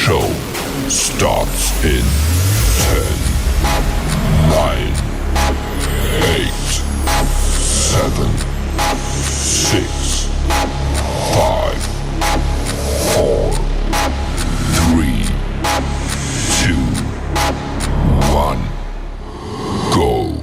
show starts in 10, 9, 8, 7, 6, 5, 4, 3, 2, 1, go.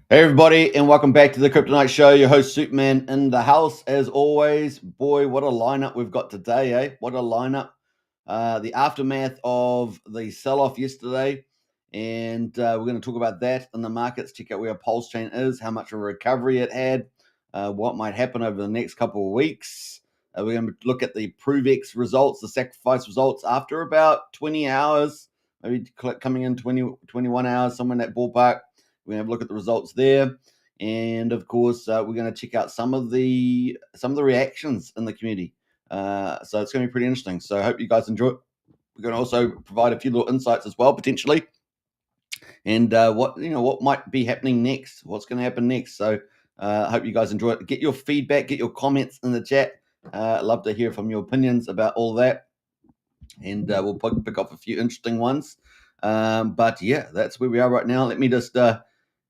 Hey everybody, and welcome back to the Kryptonite Show. Your host Superman in the house as always. Boy, what a lineup we've got today, eh? What a lineup. The aftermath of the sell-off yesterday, and we're going to talk about that in the markets. Check out where PulseChain is, how much of a recovery it had, what might happen over the next couple of weeks. We're going to look at the ProveX results, the sacrifice results after about 20 hours, maybe coming in 21 hours, somewhere in that ballpark. We're going to have a look at the results there. And of course, we're going to check out some of the reactions in the community. So it's going to be pretty interesting. So I hope you guys enjoy it. We're going to also provide a few little insights as well, potentially. And what might be happening next, what's going to happen next. So I hope you guys enjoy it. Get your feedback, get your comments in the chat. Love to hear from your opinions about all that. And we'll pick off a few interesting ones. But yeah, that's where we are right now. Let me just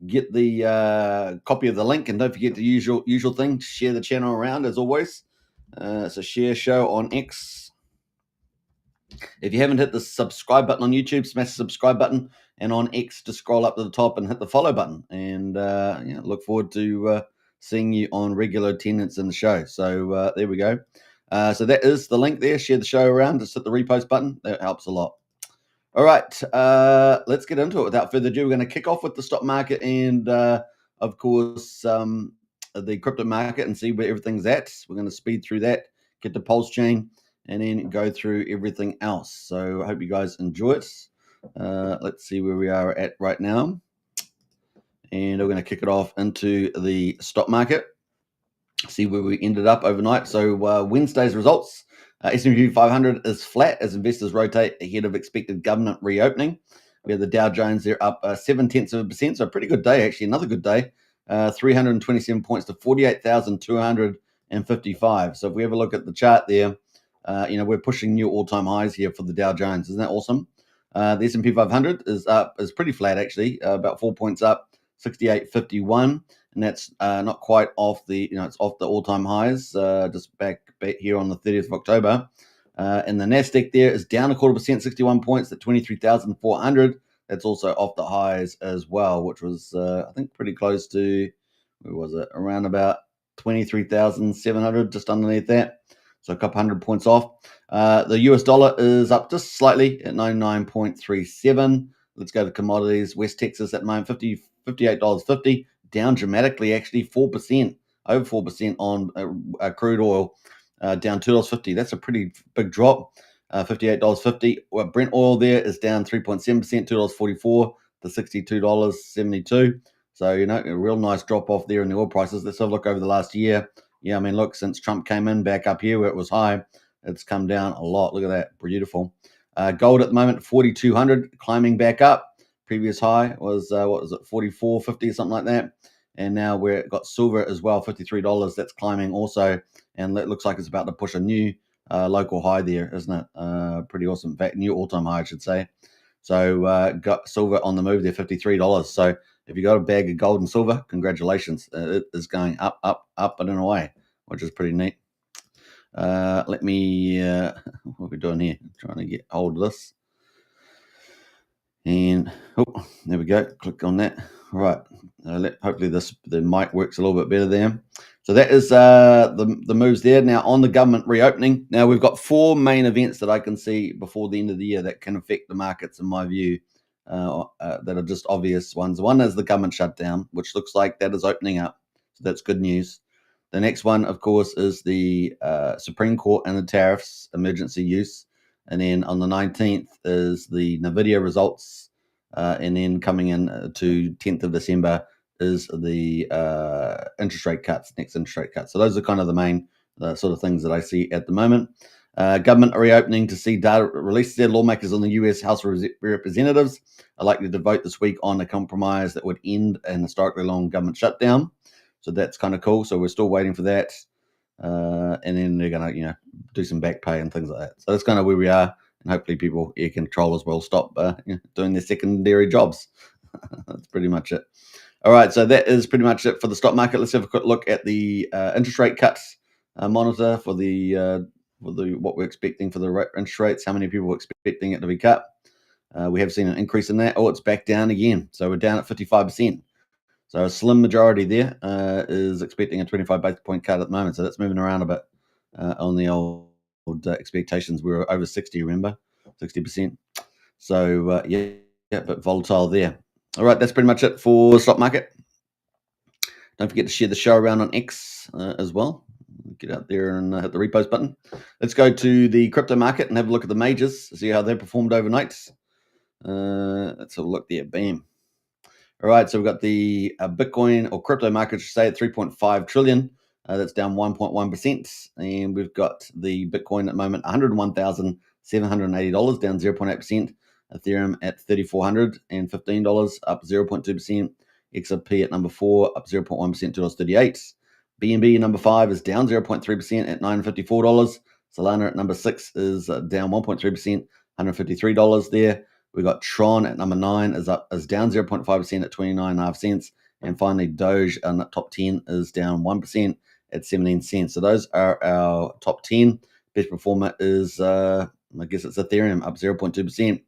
get the copy of the link, and don't forget the usual thing, share the channel around as always. So share show on X. If you haven't hit the subscribe button on YouTube, smash the subscribe button, and on X just scroll up to the top and hit the follow button. And look forward to seeing you on regular attendance in the show. So there we go. So that is the link there. Share the show around. Just hit the repost button. That helps a lot. All right, let's get into it. Without further ado, we're going to kick off with the stock market and, of course, the crypto market and see where everything's at. We're going to speed through that, get to PulseChain, and then go through everything else. So I hope you guys enjoy it. Let's see where we are at right now. And we're going to kick it off into the stock market, see where we ended up overnight. So Wednesday's results. S&P 500 is flat as investors rotate ahead of expected government reopening. We have the Dow Jones, they're up 0.7%, so a pretty good day, actually, another good day. 327 points to 48,255. So if we have a look at the chart there, we're pushing new all-time highs here for the Dow Jones. Isn't that awesome? The S&P 500 is pretty flat, actually, about 4 points up, 68.51. And that's not quite off the, it's off the all-time highs, just back here on the 30th of October. And the Nasdaq there is down 0.25%, 61 points at 23,400. That's also off the highs as well, which was, I think, pretty close to, where was it? Around about 23,700, just underneath that. So a couple hundred points off. The US dollar is up just slightly at 99.37. Let's go to commodities. West Texas at the moment, $58.50. Down dramatically, actually 4%, over 4% on crude oil, down $2.50. That's a pretty big drop, $58.50. Well, Brent oil there is down 3.7%, $2.44 to $62.72. So, a real nice drop off there in the oil prices. Let's have a look over the last year. Yeah, I mean, look, since Trump came in back up here where it was high, it's come down a lot. Look at that, beautiful. Gold at the moment, 4,200, climbing back up. Previous high was, 44.50 or something like that. And now we've got silver as well, $53. That's climbing also. And it looks like it's about to push a new local high there, isn't it? Pretty awesome. In fact, new all-time high, I should say. So got silver on the move there, $53. So if you got a bag of gold and silver, congratulations. It is going up, up, up and away, which is pretty neat. Let me, what are we doing here? I'm trying to get hold of this. And there we go. Click on that. All right. Hopefully the mic works a little bit better there. So that is the moves there. Now on the government reopening. Now we've got four main events that I can see before the end of the year that can affect the markets, in my view, that are just obvious ones. One is the government shutdown, which looks like that is opening up. So that's good news. The next one, of course, is the Supreme Court and the tariffs, emergency use. And then on the 19th is the NVIDIA results. And then coming in to 10th of December is the interest rate cuts, next interest rate cuts. So those are kind of the main sort of things that I see at the moment. Government reopening to see data released there. Lawmakers on the U.S. House of Representatives are likely to vote this week on a compromise that would end an historically long government shutdown. So that's kind of cool. So we're still waiting for that. and then they're going to do some back pay and things like that. So that's kind of where we are, and hopefully people, air controllers, will stop doing their secondary jobs. That's pretty much it. All right, so that is pretty much it for the stock market. Let's have a quick look at the interest rate cuts monitor for the what we're expecting for the interest rates. How many people are expecting it to be cut? We have seen an increase in that. Oh, it's back down again. So we're down at 55%. So a slim majority there is expecting a 25 basis point cut at the moment. So that's moving around a bit on the old expectations. We were over 60, remember? 60%. So, yeah, a bit volatile there. All right, that's pretty much it for the stock market. Don't forget to share the show around on X as well. Get out there and hit the repost button. Let's go to the crypto market and have a look at the majors, see how they performed overnight. Let's have a look there. Bam. All right, so we've got the Bitcoin or crypto market, should say, at 3.5 trillion. That's down 1.1%. And we've got the Bitcoin at the moment, $101,780, down 0.8%. Ethereum at $3,415, up 0.2%. XRP at number 4, up 0.1%, $2.38. BNB number 5 is down 0.3% at $954. Solana at number 6 is down 1.3%, $153 there. We got Tron at number 9 is down 0.5% at 29.5 cents. And finally, Doge on the top 10 is down 1% at 17 cents. So those are our top 10. Best performer is, I guess it's Ethereum, up 0.2%.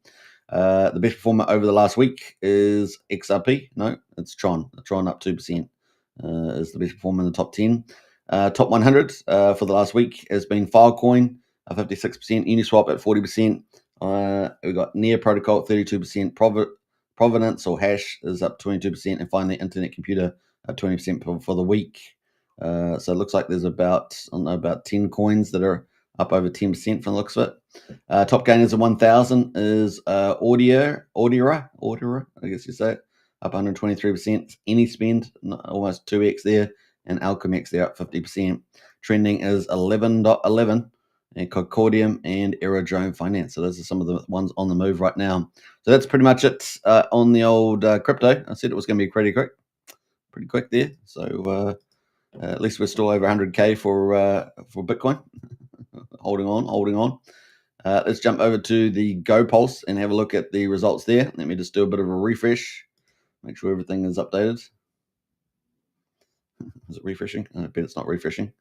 The best performer over the last week is XRP. No, it's Tron. Tron up 2% is the best performer in the top 10. Top 100 for the last week has been Filecoin, 56%, Uniswap at 40%. We've got Near Protocol at 32%, Provenance or Hash is up 22%, and finally Internet Computer at 20% for the week. So it looks like there's about 10 coins that are up over 10% from the looks of it. Top gainers of 1,000 is Audira, I guess you say it, up 123%. AnySpend, almost 2x there, and Alchemex, they're up 50%. Trending is 11.11. And Concordium and Aerodrome Finance. So those are some of the ones on the move right now. So that's pretty much it on the old crypto. I said it was going to be pretty quick there. So at least we're still over 100K for Bitcoin. holding on. Let's jump over to the Go Pulse and have a look at the results there. Let me just do a bit of a refresh. Make sure everything is updated. Is it refreshing? I bet it's not refreshing.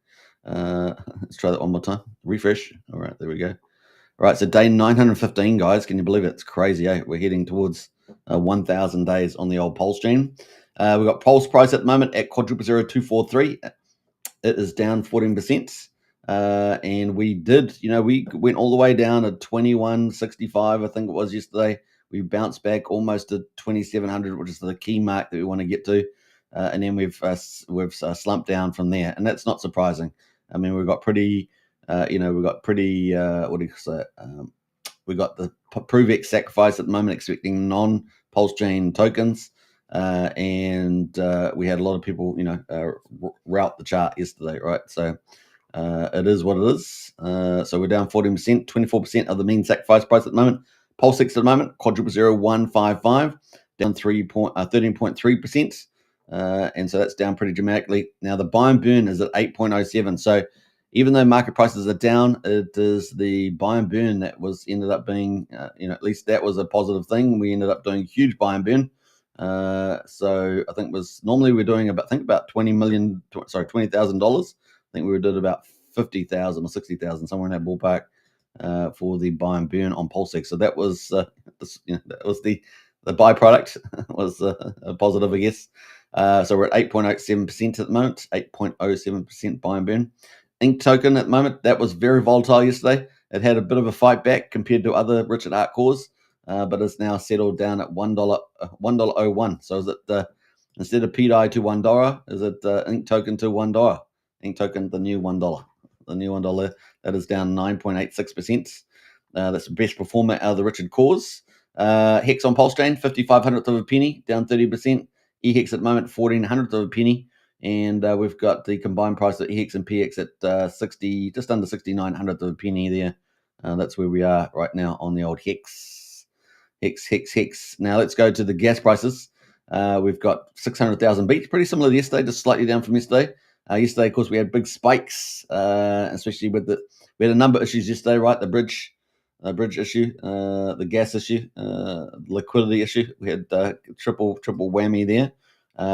Let's try that one more time. Refresh. All right, there we go. All right, so day 915, guys. Can you believe it? It's crazy, eh? We're heading towards 1,000 days on the old PulseChain. We've got Pulse price at the moment at 0.243. It is down 14%. And we did, we went all the way down at 21.65, I think it was yesterday. We bounced back almost to 2,700, which is the key mark that we want to get to. And then we've slumped down from there, and that's not surprising. I mean, we've got pretty, what do you say? We got the ProveX sacrifice at the moment, expecting non-PulseChain tokens, and we had a lot of people, route the chart yesterday, right? So it is what it is. So we're down 14%, 24% of the mean sacrifice price at the moment. PulseX at the moment, 0.155, down 13.3%. And so that's down pretty dramatically. Now the buy and burn is at 8.07. So even though market prices are down, it is the buy and burn that ended up being, at least that was a positive thing. We ended up doing a huge buy and burn. So I think normally we're doing about $20,000. I think we did about 50,000 or 60,000, somewhere in that ballpark, for the buy and burn on PulseX. So that was, that was the byproduct was a positive, I guess. So we're at 8.07% at the moment, 8.07% buy and burn. Ink token at the moment, that was very volatile yesterday. It had a bit of a fight back compared to other Richard Art cores, but it's now settled down at $1.01. So is it instead of PDI to $1, is it Ink token to $1? Ink token, the new $1. The new $1, that is down 9.86%. That's the best performer out of the Richard cores. Hex on PulseChain, 0.55 of a penny, down 30%. EHEX at the moment, 0.14 of a penny. And we've got the combined price of EHEX and PX at just under 0.69 of a penny there. That's where we are right now on the old Hex. Now let's go to the gas prices. We've got 600,000 beats, pretty similar to yesterday, just slightly down from yesterday. Yesterday, of course, we had big spikes, especially with we had a number of issues yesterday, right? The bridge issue, the gas issue, liquidity issue. We had triple whammy there.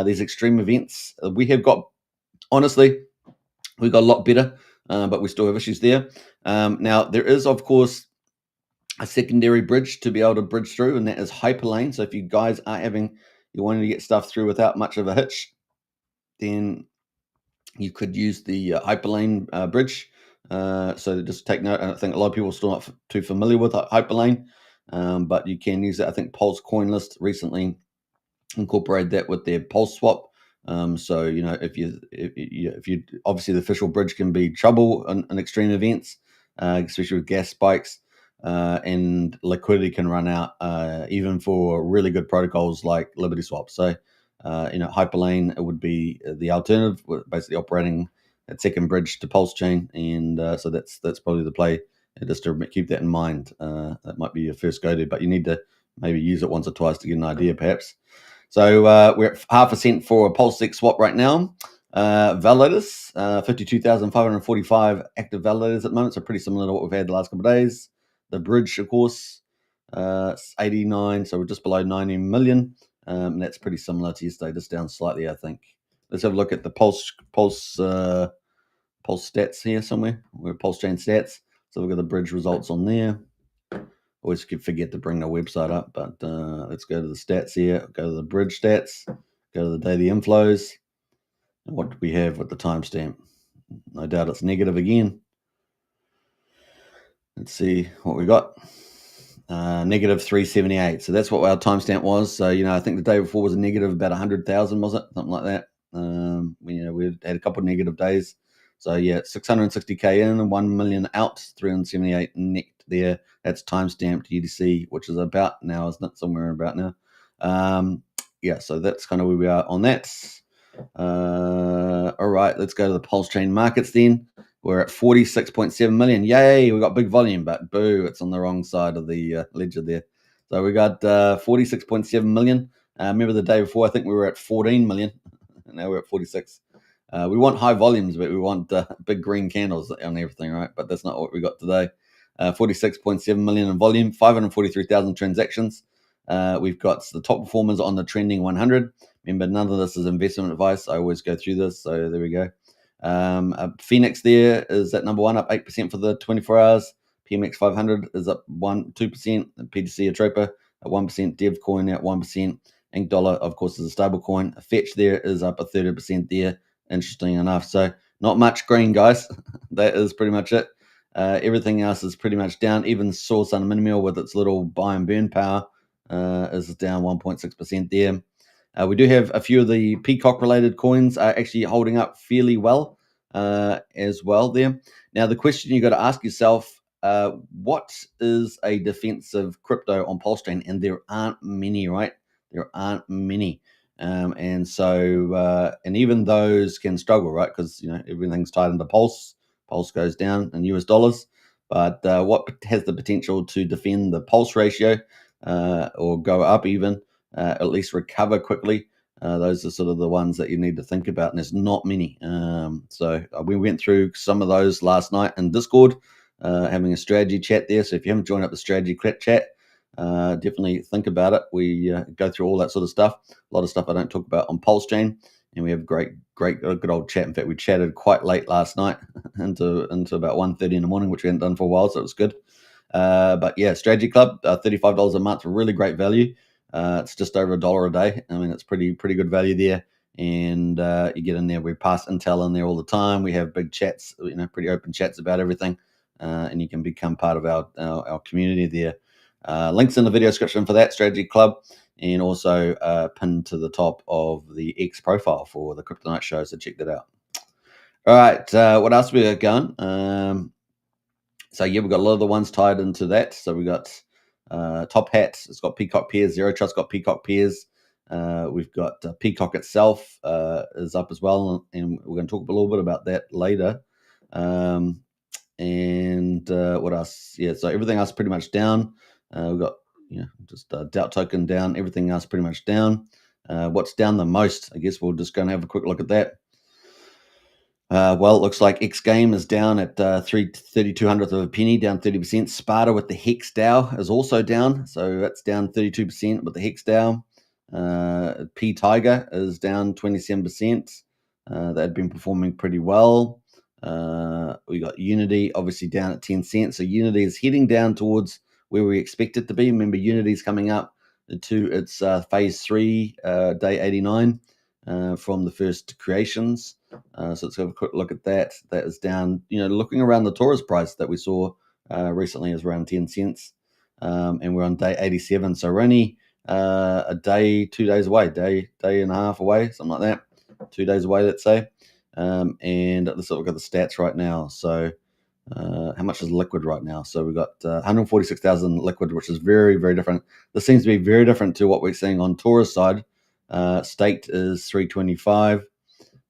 These extreme events. We have got, honestly, we got a lot better, but we still have issues there. Now, there is, of course, a secondary bridge to be able to bridge through, and that is Hyperlane. So if you guys are you're wanting to get stuff through without much of a hitch, then you could use the Hyperlane bridge. So just take note. I think a lot of people are still not too familiar with Hyperlane, but you can use it. I think Pulse Coin List recently incorporated that with their Pulse Swap. So if you obviously the official bridge can be trouble in extreme events, especially with gas spikes, and liquidity can run out even for really good protocols like Liberty Swap. So Hyperlane would be the alternative, basically operating that second bridge to PulseChain, and so that's probably the play. Just to keep that in mind, that might be your first go-to, but you need to maybe use it once or twice to get an idea, perhaps. So we're at 0.5 cent for a PulseX swap right now. Validators, 52,545 active validators at the moment, so pretty similar to what we've had the last couple of days. The bridge, of course, 89, so we're just below 90 million. And that's pretty similar to yesterday, just down slightly, I think. Let's have a look at the Pulse stats here somewhere. We're PulseChain stats. So look at the bridge results on there. Always forget to bring the website up, but let's go to the stats here. Go to the bridge stats. Go to the daily inflows. And what do we have with the timestamp? No doubt it's negative again. Let's see what we got. Negative 378. So that's what our timestamp was. So I think the day before was a negative about 100,000, was it? Something like that. We had a couple of negative days. So yeah, 660k in and 1 million out, 378 net there. That's timestamped UTC, which is about now, isn't it? Somewhere about now. Yeah, so that's kind of where we are on that. All right, let's go to the PulseChain markets then. We're at 46.7 million. Yay, we got big volume, but boo, it's on the wrong side of the ledger there. So we got 46.7 million. Remember the day before, I think we were at 14 million. Now we're at 46. We want high volumes, but we want big green candles on everything, right? But that's not what we got today. 46.7 million in volume, 543,000 transactions. We've got the top performers on the trending 100. Remember, none of this is investment advice. I always go through this, so there we go. Phoenix there is at number one, up 8% for the 24 hours. PMX 500 is up 2%. PTC Atropa at 1%. Devcoin at 1%. Ink Dollar, of course, is a stable coin. Fetch there is up a 30% there. Interesting enough. So not much green, guys. That is pretty much it. Everything else is pretty much down. Even Source on Minimal with its little buy and burn power is down 1.6% there. We do have a few of the Peacock related coins are actually holding up fairly well as well there. Now, the question you got to ask yourself, what is a defensive crypto on PulseChain? And there aren't many, right? There aren't many. And so, and even those can struggle, right? Because, everything's tied into Pulse. Pulse goes down in US dollars. But what has the potential to defend the Pulse ratio or go up even, at least recover quickly? Those are sort of the ones that you need to think about, and there's not many. So we went through some of those last night in Discord, having a strategy chat there. So if you haven't joined up the strategy chat, definitely think about it. We go through all that sort of stuff. A lot of stuff I don't talk about on PulseChain, and we have great, good old chat. In fact, we chatted quite late last night into about 1:30 in the morning, which we hadn't done for a while, so it was good. But yeah, Strategy Club, $35 a month, really great value. It's just over $1 a day. I mean, it's pretty good value there. And you get in there. We pass intel in there all the time. We have big chats, pretty open chats about everything. And you can become part of our community there. Links in the video description for that Strategy Club, and also pinned to the top of the X profile for the Kryptonite show. So check that out. All right, what else we got going? So yeah, we've got a lot of the ones tied into that. So we got Top Hat. It's got Peacock Pairs. Zero Trust got Peacock Pairs. We've got Peacock itself is up as well, and we're going to talk a little bit about that later. And what else? Yeah, so everything else pretty much down. We've got just Doubt Token down. Everything else pretty much down. What's down the most? I guess we'll just go and have a quick look at that. Well, it looks like X Game is down at 3/3200th of a penny, down 30%. Sparta with the Hex Dow is also down, so that's down 32% with the Hex Dow. P Tiger is down 27%. That had been performing pretty well. We got Unity obviously down at 10 cents. So Unity is heading down towards where we expect it to be. Remember, Unity is coming up to its phase 3, day 89 from the first creations. So let's have a quick look at that. That is down, looking around the Taurus price that we saw recently is around 10 cents. And we're on day 87. So we're only a day, 2 days away, day and a half away, something like that. 2 days away, let's say. And let's look at the stats right now. So how much is liquid right now? So we've got 146,000 liquid, which is very, very different. This seems to be very different to what we're seeing on Taurus side. Staked is 325.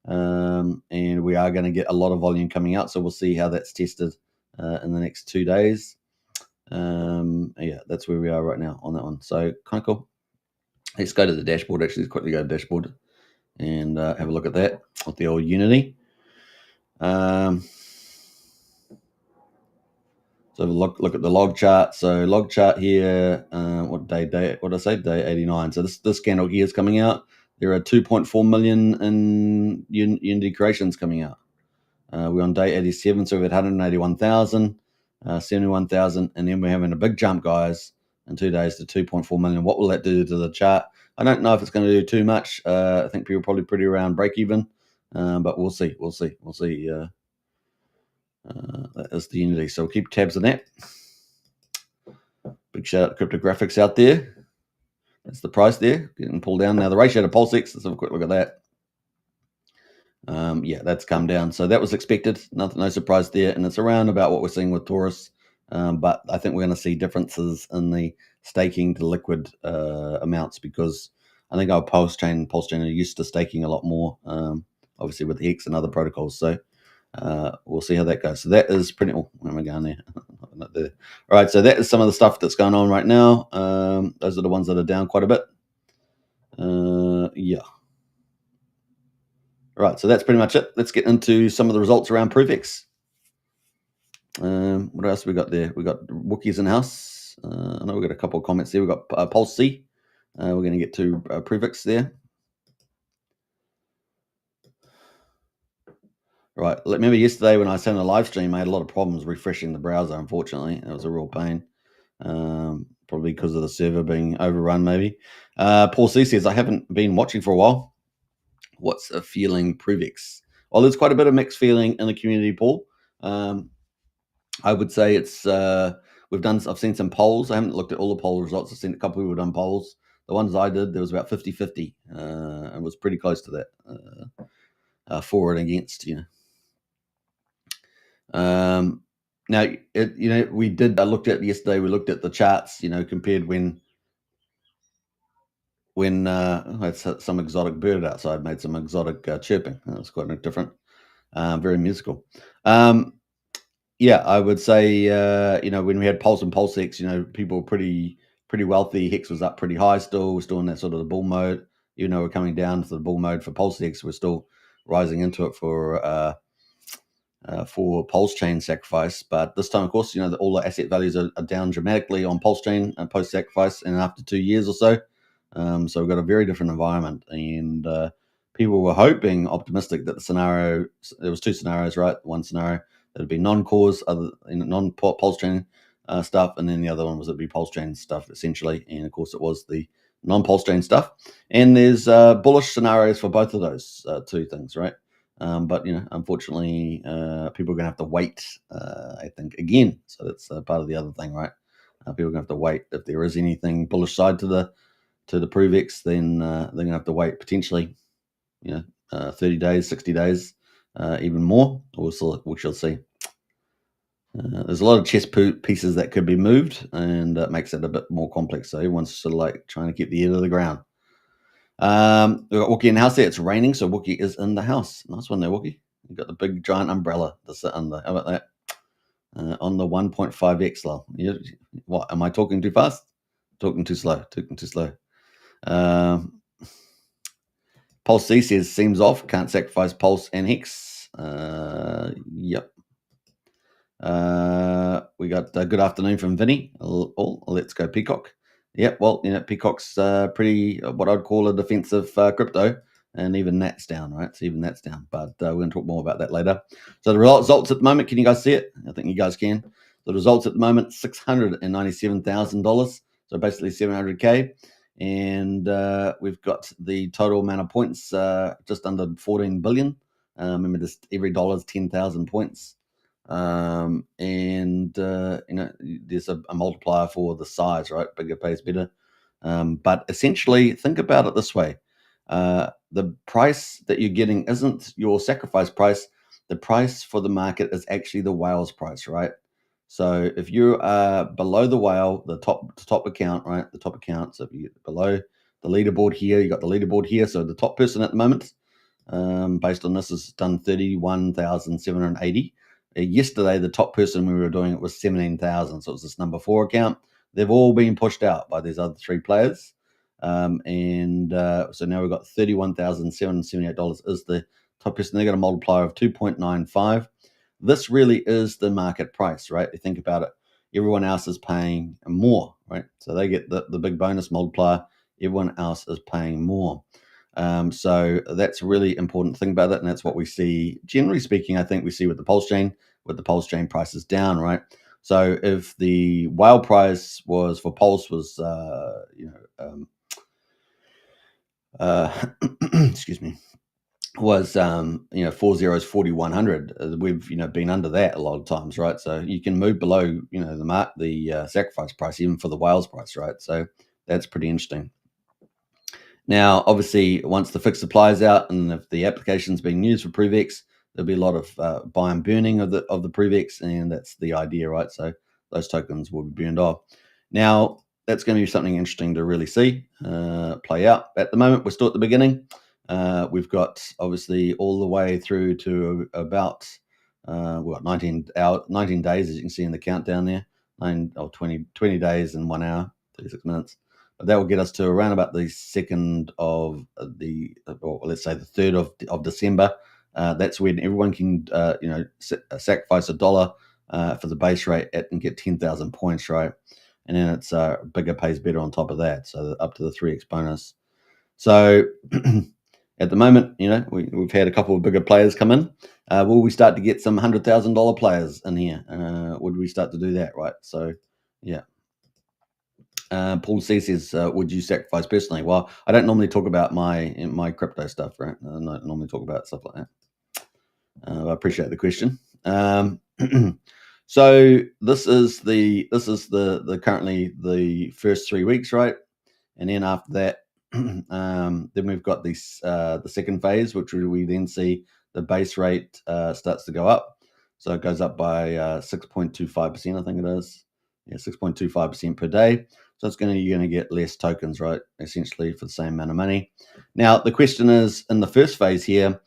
And we are going to get a lot of volume coming out. So we'll see how that's tested in the next 2 days. Yeah, that's where we are right now on that one. So kind of cool. Let's go to the dashboard. Actually, let's quickly go to dashboard and have a look at that with the old Unity. So look at the log chart. So log chart here, what did I say? Day 89. So this candle here is coming out. There are 2.4 million in Unity creations coming out. We're on day 87, so we've had 181,000, 71,000, and then we're having a big jump, guys, in 2 days to 2.4 million. What will that do to the chart? I don't know if it's going to do too much. I think people are probably pretty around break even, but we'll see. That is the Unity. So we'll keep tabs on that. Big shout out to Cryptographics out there. That's the price there, getting pulled down. Now the ratio to PulseX, let's have a quick look at that. Yeah, that's come down. So that was expected. No surprise there. And it's around about what we're seeing with Taurus. But I think we're going to see differences in the staking to liquid amounts, because I think our PulseChain are used to staking a lot more, obviously with X and other protocols. So we'll see how that goes. So that is pretty. Oh, where am I going there? Not there. All right. So that is some of the stuff that's going on right now. Those are the ones that are down quite a bit. Yeah. All right. So that's pretty much it. Let's get into some of the results around ProveX. What else we got there? We got Wookiees in house. I know we got a couple of comments there. We got PulseC. We're going to get to ProveX there. Right. Remember yesterday when I sent a live stream, I had a lot of problems refreshing the browser. Unfortunately, it was a real pain. Probably because of the server being overrun, maybe. Paul C says, I haven't been watching for a while. What's a feeling, ProveX? Well, there's quite a bit of mixed feeling in the community, Paul. I would say it's I've seen some polls. I haven't looked at all the poll results. I've seen a couple of people done polls. The ones I did, there was about 50-50. It was pretty close to that, for and against, Now, we did. I looked at yesterday. We looked at the charts. Compared when I had some exotic bird outside, made some exotic chirping. That was quite different. Very musical. Yeah, I would say when we had Pulse and PulseX, people were pretty wealthy. Hex was up pretty high still. We're still in that sort of the bull mode. Even though we're coming down to the bull mode for PulseX, we're still rising into it for PulseChain sacrifice. But this time, of course, all the asset values are down dramatically on PulseChain and post sacrifice, and after 2 years or so. So we've got a very different environment, and people were optimistic that the scenario. There was 2 scenarios, right? One scenario that'd be non-cause, other non-PulseChain stuff, and then the other one was it'd be PulseChain stuff essentially. And of course, it was the non-PulseChain stuff. And there's bullish scenarios for both of those 2 things, right? But unfortunately, people are going to have to wait. I think again, so that's part of the other thing, right? People are going to have to wait. If there is anything bullish side to the ProveX, then they're going to have to wait potentially, 30 days, 60 days, even more. We shall see. There's a lot of chess pieces that could be moved, and that makes it a bit more complex. So everyone's sort of like trying to keep the ear to the ground. We've got Wookie in the house there. It's raining, so Wookie is in the house. Nice one there, Wookie. You've got the big giant umbrella to sit under. How about that? On the 1.5x level. What, am I talking too fast? Talking too slow. Pulse C says, seems off. Can't sacrifice Pulse and Hex. Yep. We got good afternoon from Vinny. Let's go Peacock. Yep. Well, Peacock's pretty what I'd call a defensive crypto, and even that's down, right? So even that's down. But we're going to talk more about that later. So the results at the moment, can you guys see it? I think you guys can. The results at the moment, $697,000. So basically 700K. And we've got the total amount of points just under 14 billion. Remember, just every dollar is 10,000 points. There's a multiplier for the size, right? Bigger pays better. But essentially, think about it this way. The price that you're getting isn't your sacrifice price. The price for the market is actually the whale's price, right? So if you are below the whale, the top account, right? The top account. So if you get below the leaderboard here, you got the leaderboard here. So the top person at the moment, based on this, has done 31,780. Yesterday, the top person we were doing it was 17,000. So it was this number 4 account. They've all been pushed out by these other 3 players. So now we've got $31,778 is the top person. They got a multiplier of 2.95. This really is the market price, right? You think about it. Everyone else is paying more, right? So they get the big bonus multiplier. Everyone else is paying more. So that's a really important thing about it, and that's what we see. Generally speaking, I think we see with the PulseChain prices down, right? So if the whale price was for Pulse was excuse me, was 40s 4100, we've been under that a lot of times, right? So you can move below the sacrifice price even for the whale's price, right? So that's pretty interesting. Now, obviously, once the fixed supply is out and if the application's being used for ProveX, there'll be a lot of buy and burning of the ProveX, and that's the idea, right? So those tokens will be burned off. Now, that's going to be something interesting to really see play out. At the moment, we're still at the beginning. We've got obviously all the way through to about 19 days, as you can see in the countdown there. 20 days and 1 hour, 36 minutes. But that will get us to around about the 2nd of or let's say the 3rd of December. That's when everyone can sacrifice $1 for the base rate and get 10,000 points, right? And then it's bigger pays better on top of that, so up to the 3x bonus. So at the moment, we've had a couple of bigger players come in. Will we start to get some $100,000 players in here? Would we start to do that, right? So, yeah. Paul C says, would you sacrifice personally? Well, I don't normally talk about my crypto stuff, right? I don't normally talk about stuff like that. I appreciate the question. So this is the currently the first 3 weeks, right? And then after that, then we've got this the second phase, which we then see the base rate starts to go up. So it goes up by 6.25%, I think it is. Yeah, 6.25% per day. So you're going to get less tokens, right? Essentially for the same amount of money. Now the question is, in the first phase here,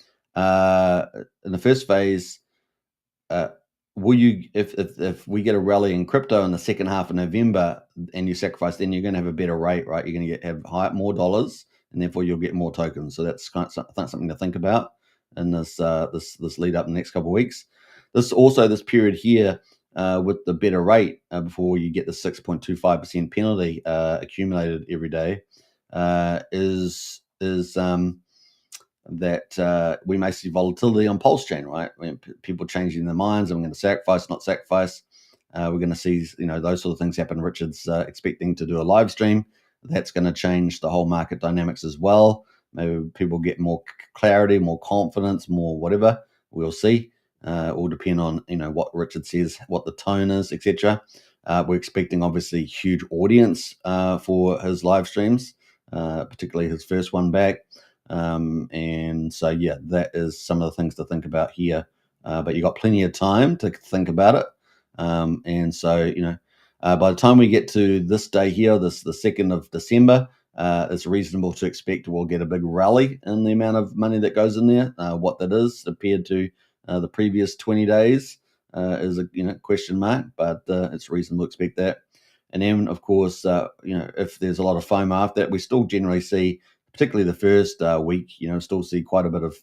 will you, if we get a rally in crypto in the second half of November and you sacrifice, then you're going to have a better rate, right? You're going to have more dollars, and therefore you'll get more tokens. So that's kind of something to think about in this lead up in the next couple of weeks. This period here with the better rate before you get the 6.25% penalty accumulated every day is that we may see volatility on PulseChain, right? When people changing their minds, I'm going to sacrifice, not sacrifice. We're going to see, those sort of things happen. Richard's expecting to do a live stream. That's going to change the whole market dynamics as well. Maybe people get more clarity, more confidence, more whatever. We'll see. All depend on what Richard says, what the tone is, etc. We're expecting obviously huge audience for his live streams, particularly his first one back. And so, yeah, that is some of the things to think about here. But you got plenty of time to think about it. And so, by the time we get to this day here, the 2nd of December, it's reasonable to expect we'll get a big rally in the amount of money that goes in there. What that is compared to the previous 20 days is a question mark, but it's reasonable to expect that. And then, of course, if there's a lot of FOMO after that, we still generally see, particularly the first week, still see quite a bit of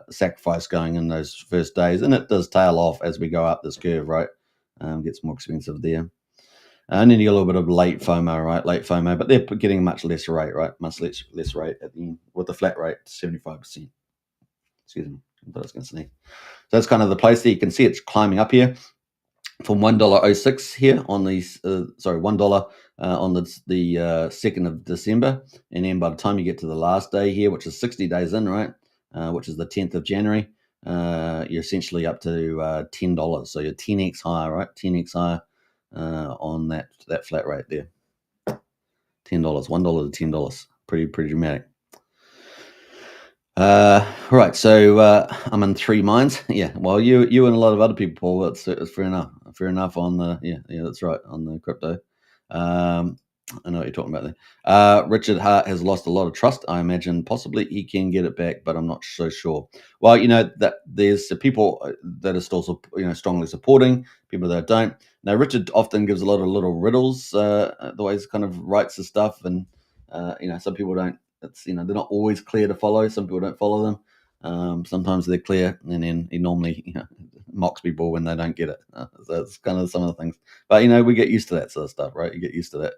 sacrifice going in those first days, and it does tail off as we go up this curve, right? Gets more expensive there. And then you get a little bit of late FOMO, right? Late FOMO, but they're getting much less rate, right? Much less rate at the end with the flat rate, 75%. Excuse me, I thought I was going to sneeze. So that's kind of the place there. You can see it's climbing up here from $1.06 here on these, $1 on the 2nd of December. And then by the time you get to the last day here, which is 60 days in, right, which is the 10th of January, you're essentially up to $10. So you're 10x higher, right? 10x higher on that flat rate there. $10, $1 to $10. Pretty dramatic. Right, so I'm in three minds. Yeah, well, you and a lot of other people, Paul. It's fair enough. Fair enough on the yeah, that's right, on the crypto. I know what you're talking about there. Richard Hart has lost a lot of trust. I imagine possibly he can get it back, but I'm not so sure. Well, that there's people that are still strongly supporting, people that don't. Now, Richard often gives a lot of little riddles, the way he kind of writes his stuff, and some people don't. It's they're not always clear to follow. Some people don't follow them. Sometimes they're clear, and then he normally mocks people when they don't get it. So it's kind of some of the things. But we get used to that sort of stuff, right? You get used to that.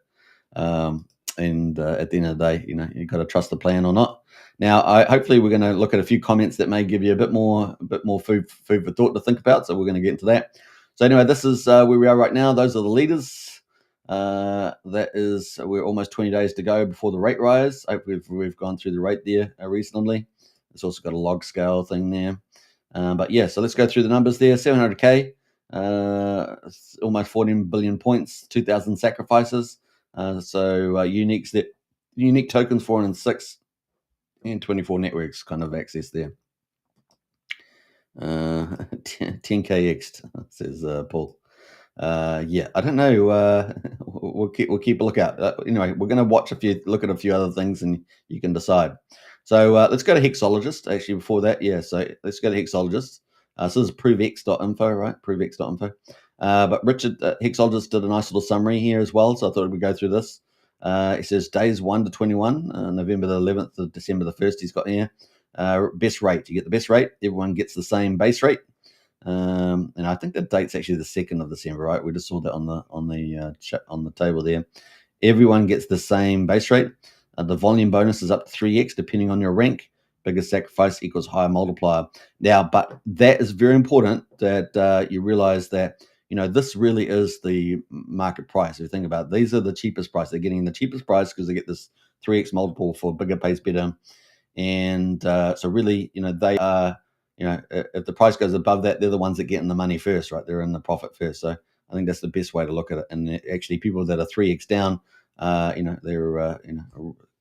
And at the end of the day, you've got to trust the plan or not. Now, hopefully, we're going to look at a few comments that may give you a bit more food for thought to think about. So we're going to get into that. So anyway, this is where we are right now. Those are the leaders. We're almost 20 days to go before the rate rise. Hopefully we've gone through the rate there reasonably. It's also got a log scale thing there. But yeah, so let's go through the numbers there. 700K, almost 14 billion points, 2,000 sacrifices. So unique tokens 406 and 24 networks kind of access there. 10KX says Paul. Yeah, I don't know. We'll keep a lookout. Anyway, we're going to look at a few other things, and you can decide. So let's go to Hexologist. Actually, before that, yeah. So let's go to Hexologist. So this is ProveX.info, right? ProveX.info. But Richard Hexologist did a nice little summary here as well. So I thought we'd go through this. It says days 1 to 21, November the 11th to December the 1st. He's got here best rate. You get the best rate. Everyone gets the same base rate. And I think the date's actually the 2nd of December, right? We just saw that on the table there. Everyone gets the same base rate. The volume bonus is up to 3x depending on your rank. Bigger sacrifice equals higher multiplier. Now, but that is very important that you realize that this really is the market price. If you think about it, these are the cheapest price. They're getting the cheapest price because they get this 3x multiple for bigger pays better. And so really, they are. If the price goes above that, they're the ones that get in the money first, right? They're in the profit first. So I think that's the best way to look at it. And actually, people that are 3x down, they're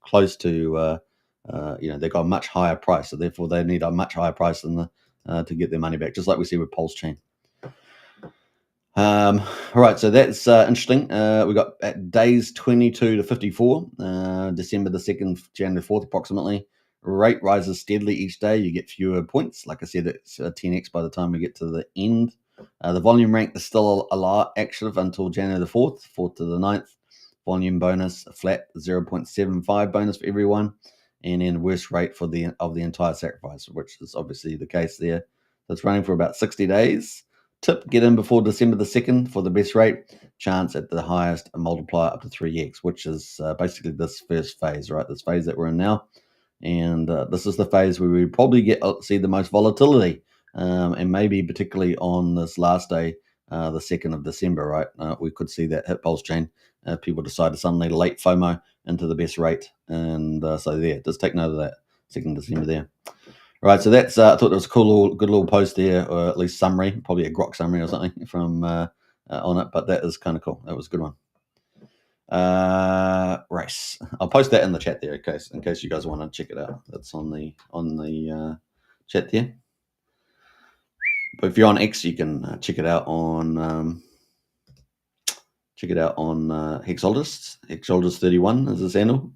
close to, they've got a much higher price. So therefore, they need a much higher price than to get their money back, just like we see with PulseChain. All right, so that's interesting. We got at days 22 to 54, December the 2nd, January 4th, approximately. Rate rises steadily each day. You get fewer points. Like I said, it's 10x by the time we get to the end. The volume rank is still a lot active until January the 4th to the 9th. Volume bonus, a flat 0.75 bonus for everyone. And then worst rate of the entire sacrifice, which is obviously the case there. So it's running for about 60 days. Tip, get in before December the 2nd for the best rate. Chance at the highest multiplier up to 3x, which is basically this first phase, right? This phase that we're in now. And this is the phase where we probably see the most volatility, and maybe particularly on this last day, the 2nd of December, right? We could see that hit PulseChain. People decide to suddenly late FOMO into the best rate. And so there, just take note of that, 2nd of December there. Right, so that's, I thought that was a good little post there, or at least summary, probably a grok summary or something from on it, but that is kind of cool. That was a good one. Race. I'll post that in the chat there in case you guys want to check it out. That's on the chat there. But if you're on X, you can check it out on Hexologist. Hexologist 31 is his handle.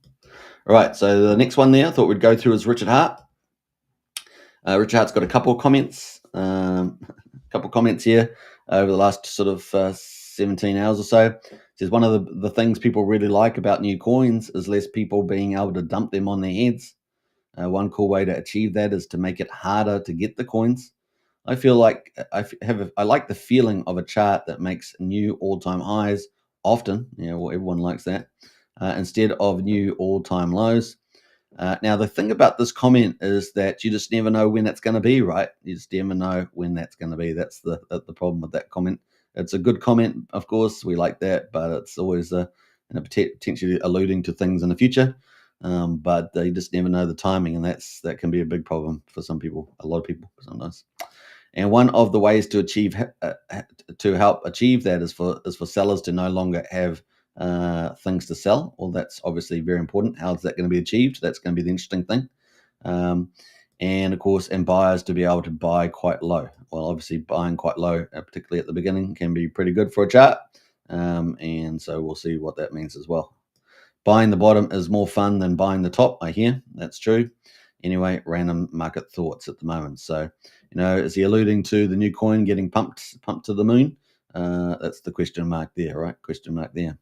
All right, so the next one there I thought we'd go through is Richard Hart. Richard Hart's got a couple of comments. Here over the last sort of 17 hours or so. Says one of the things people really like about new coins is less people being able to dump them on their heads. One cool way to achieve that is to make it harder to get the coins. I feel like I like the feeling of a chart that makes new all-time highs often. Well, everyone likes that, instead of new all-time lows. Now, the thing about this comment is that you just never know when it's going to be, right? You just never know when that's going to be. That's the problem with that comment. It's a good comment, of course. We like that, but it's always potentially alluding to things in the future. But you just never know the timing, and that can be a big problem for some people, a lot of people sometimes. And one of the ways to help achieve that is for sellers to no longer have things to sell. Well, that's obviously very important. How is that going to be achieved? That's going to be the interesting thing. And of course, and buyers to be able to buy quite low. Well, obviously, buying quite low, particularly at the beginning, can be pretty good for a chart. And so we'll see what that means as well. Buying the bottom is more fun than buying the top, I hear. That's true. Anyway, random market thoughts at the moment. So, is he alluding to the new coin getting pumped to the moon? That's the question mark there, right? Question mark there.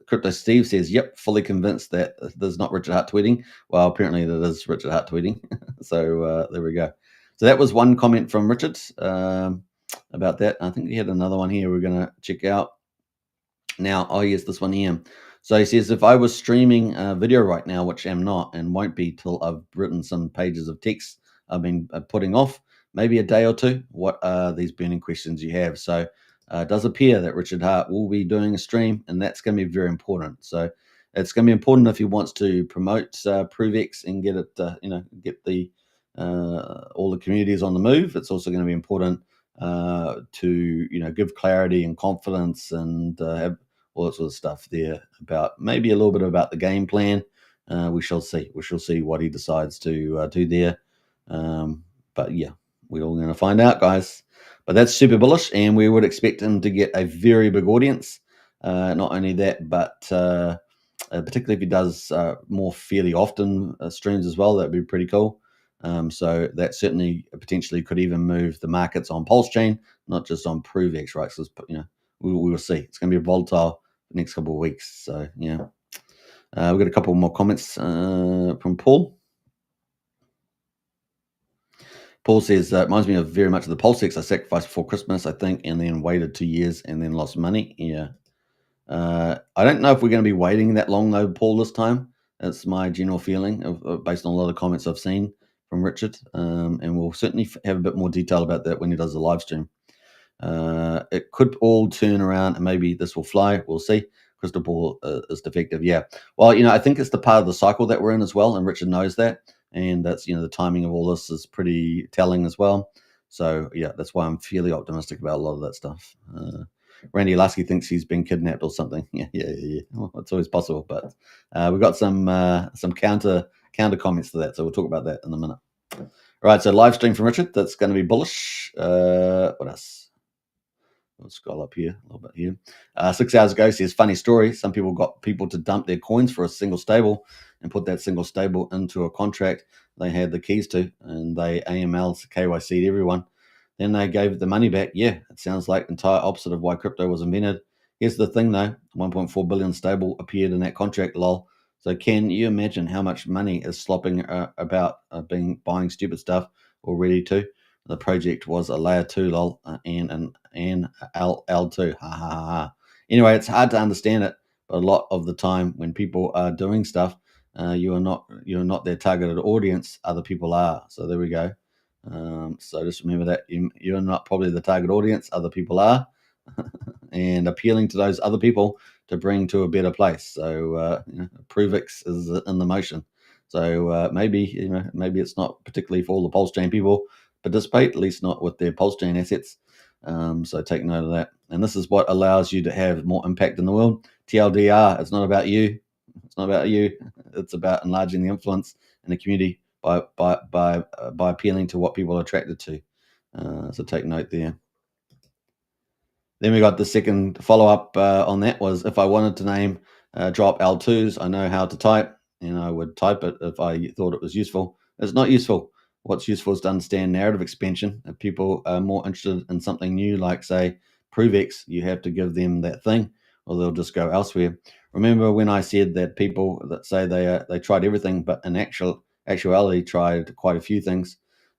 Crypto Steve says, yep, fully convinced that there's not Richard Hart tweeting. Well, apparently that is Richard Hart tweeting. So there we go. So that was one comment from Richard about that. I think he had another one here we're going to check out. Now, oh yes, this one here. So he says, if I was streaming a video right now, which I'm not and won't be till I've written some pages of text I've been putting off, maybe a day or two, what are these burning questions you have? So it does appear that Richard Hart will be doing a stream, and that's going to be very important. So it's going to be important if he wants to promote ProveX and get it, get the all the communities on the move. It's also going to be important to give clarity and confidence and have all that sort of stuff there about maybe a little bit about the game plan. We shall see. We shall see what he decides to do there. But yeah, we're all going to find out, guys. But that's super bullish, and we would expect him to get a very big audience. Not only that, but particularly if he does more fairly often streams as well, that'd be pretty cool. So that certainly potentially could even move the markets on PulseChain, not just on ProveX, right? So we will see. It's going to be volatile the next couple of weeks. So yeah, we've got a couple more comments from Paul. Paul says, it reminds me of very much of the PulseX I sacrificed before Christmas, I think, and then waited 2 years and then lost money. Yeah. I don't know if we're going to be waiting that long, though, Paul, this time. That's my general feeling based on a lot of comments I've seen from Richard. And we'll certainly have a bit more detail about that when he does the live stream. It could all turn around and maybe this will fly. We'll see. Crystal ball is defective. Yeah. Well, I think it's the part of the cycle that we're in as well. And Richard knows that. And that's, the timing of all this is pretty telling as well. So, yeah, that's why I'm fairly optimistic about a lot of that stuff. Randy Lasky thinks he's been kidnapped or something. Yeah. Well, it's always possible. But we've got some counter comments to that. So we'll talk about that in a minute. All right. So live stream from Richard. That's going to be bullish. What else? Let's scroll up here a little bit here. 6 hours ago, says, funny story. Some people got people to dump their coins for a single stable and put that single stable into a contract they had the keys to, and they AML'd, KYC'd everyone. Then they gave the money back. Yeah, it sounds like entire opposite of why crypto was invented. Here's the thing, though. 1.4 billion stable appeared in that contract, lol. So can you imagine how much money is slopping about buying stupid stuff already too? The project was a layer 2, lol, and an L2. Ha ha ha. Anyway, it's hard to understand it, but a lot of the time when people are doing stuff, you're not their targeted audience. Other people are. So there we go. So just remember that you're not probably the target audience. Other people are, and appealing to those other people to bring to a better place. So ProveX is in the motion. So maybe it's not particularly for all the PulseChain people participate, at least not with their PulseChain assets. So take note of that. And this is what allows you to have more impact in the world. TLDR, it's not about you. It's not about you. It's about enlarging the influence in the community by appealing to what people are attracted to. So take note there. Then we got the second follow-up on that was, if I wanted to name drop L2s, I know how to type, and I would type it if I thought it was useful. It's not useful. What's useful is to understand narrative expansion. If people are more interested in something new, like, say, ProveX, you have to give them that thing. or they'll just go elsewhere. Remember when I said that people that say they tried everything, but in actuality tried quite a few things?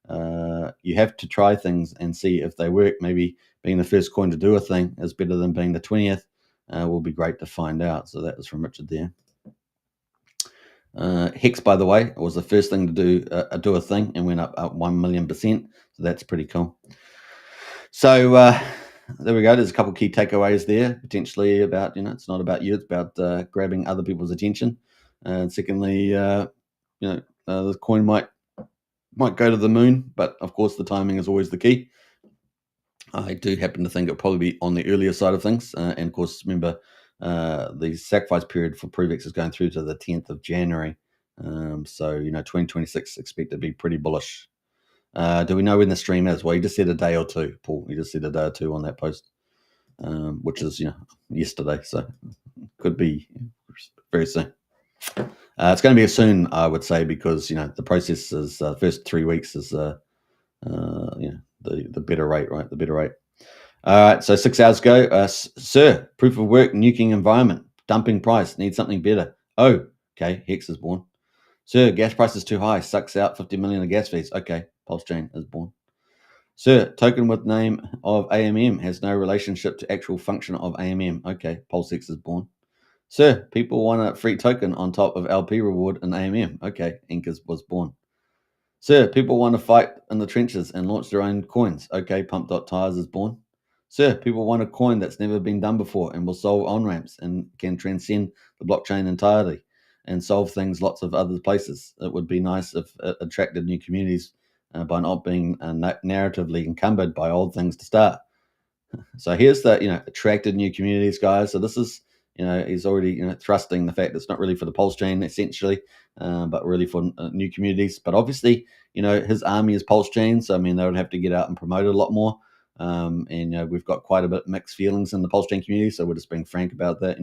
You have to try things and see if they work. Maybe being the first coin to do a thing is better than being the 20th. Will be great to find out. So that was from Richard there. Hex, by the way, was the first thing to do a thing and went up 1,000,000%. So that's pretty cool. So there we go. There's a couple of key takeaways there, potentially about, it's not about you, it's about grabbing other people's attention. And secondly, the coin might go to the moon, but of course the timing is always the key. I do happen to think it'll probably be on the earlier side of things. And of course, remember, the sacrifice period for ProveX is going through to the 10th of January. So, 2026 expect to be pretty bullish. Do we know when the stream is? Well, you just said a day or two, Paul. You just said a day or two on that post, which is, yesterday. So could be very soon. It's going to be soon, I would say, because, the process is first 3 weeks is, the better rate, right? The better rate. All right, so 6 hours ago, sir, proof of work, nuking environment, dumping price, need something better. Oh, okay, Hex is born. Sir, gas price is too high, sucks out 50 million of gas fees. Okay, PulseChain is born. Sir, token with name of AMM has no relationship to actual function of AMM. Okay, PulseX is born. Sir, people want a free token on top of LP reward in AMM. Okay, Inkas was born. Sir, people want to fight in the trenches and launch their own coins. Okay, Pump.Tires is born. Sir, people want a coin that's never been done before and will solve on-ramps and can transcend the blockchain entirely and solve things lots of other places. It would be nice if it attracted new communities by not being narratively encumbered by old things to start. So here's the, attracted new communities, guys. So this is, he's already, thrusting the fact that it's not really for the PulseChain essentially, but really for new communities. But obviously, his army is PulseChain. So, I mean, they would have to get out and promote it a lot more. And we've got quite a bit mixed feelings in the PulseChain community. So we're just being frank about that,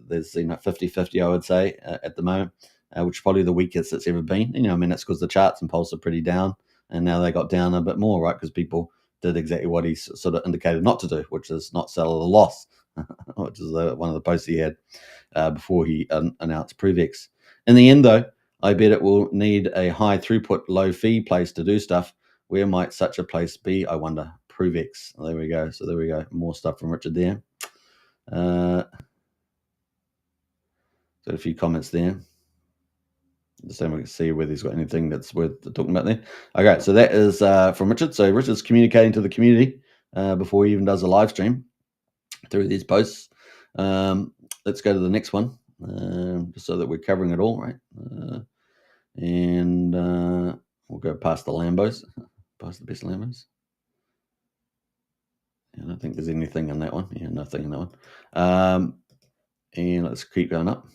there's, 50-50, I would say, at the moment, which is probably the weakest it's ever been. And, that's because the charts and Pulse are pretty down. And now they got down a bit more, right? Because people did exactly what he sort of indicated not to do, which is not sell at a loss, which is one of the posts he had before he announced ProveX. In the end, though, I bet it will need a high throughput, low fee place to do stuff. Where might such a place be, I wonder? ProveX. There we go. So there we go. More stuff from Richard there. Got a few comments there. Just so we can see whether he's got anything that's worth talking about there. Okay, so that is from Richard. So Richard's communicating to the community before he even does a live stream through these posts. Let's go to the next one, just so that we're covering it all, right? And we'll go past the Lambos, past the best Lambos. I don't think there's anything in that one. Yeah, nothing in that one. And let's keep going up.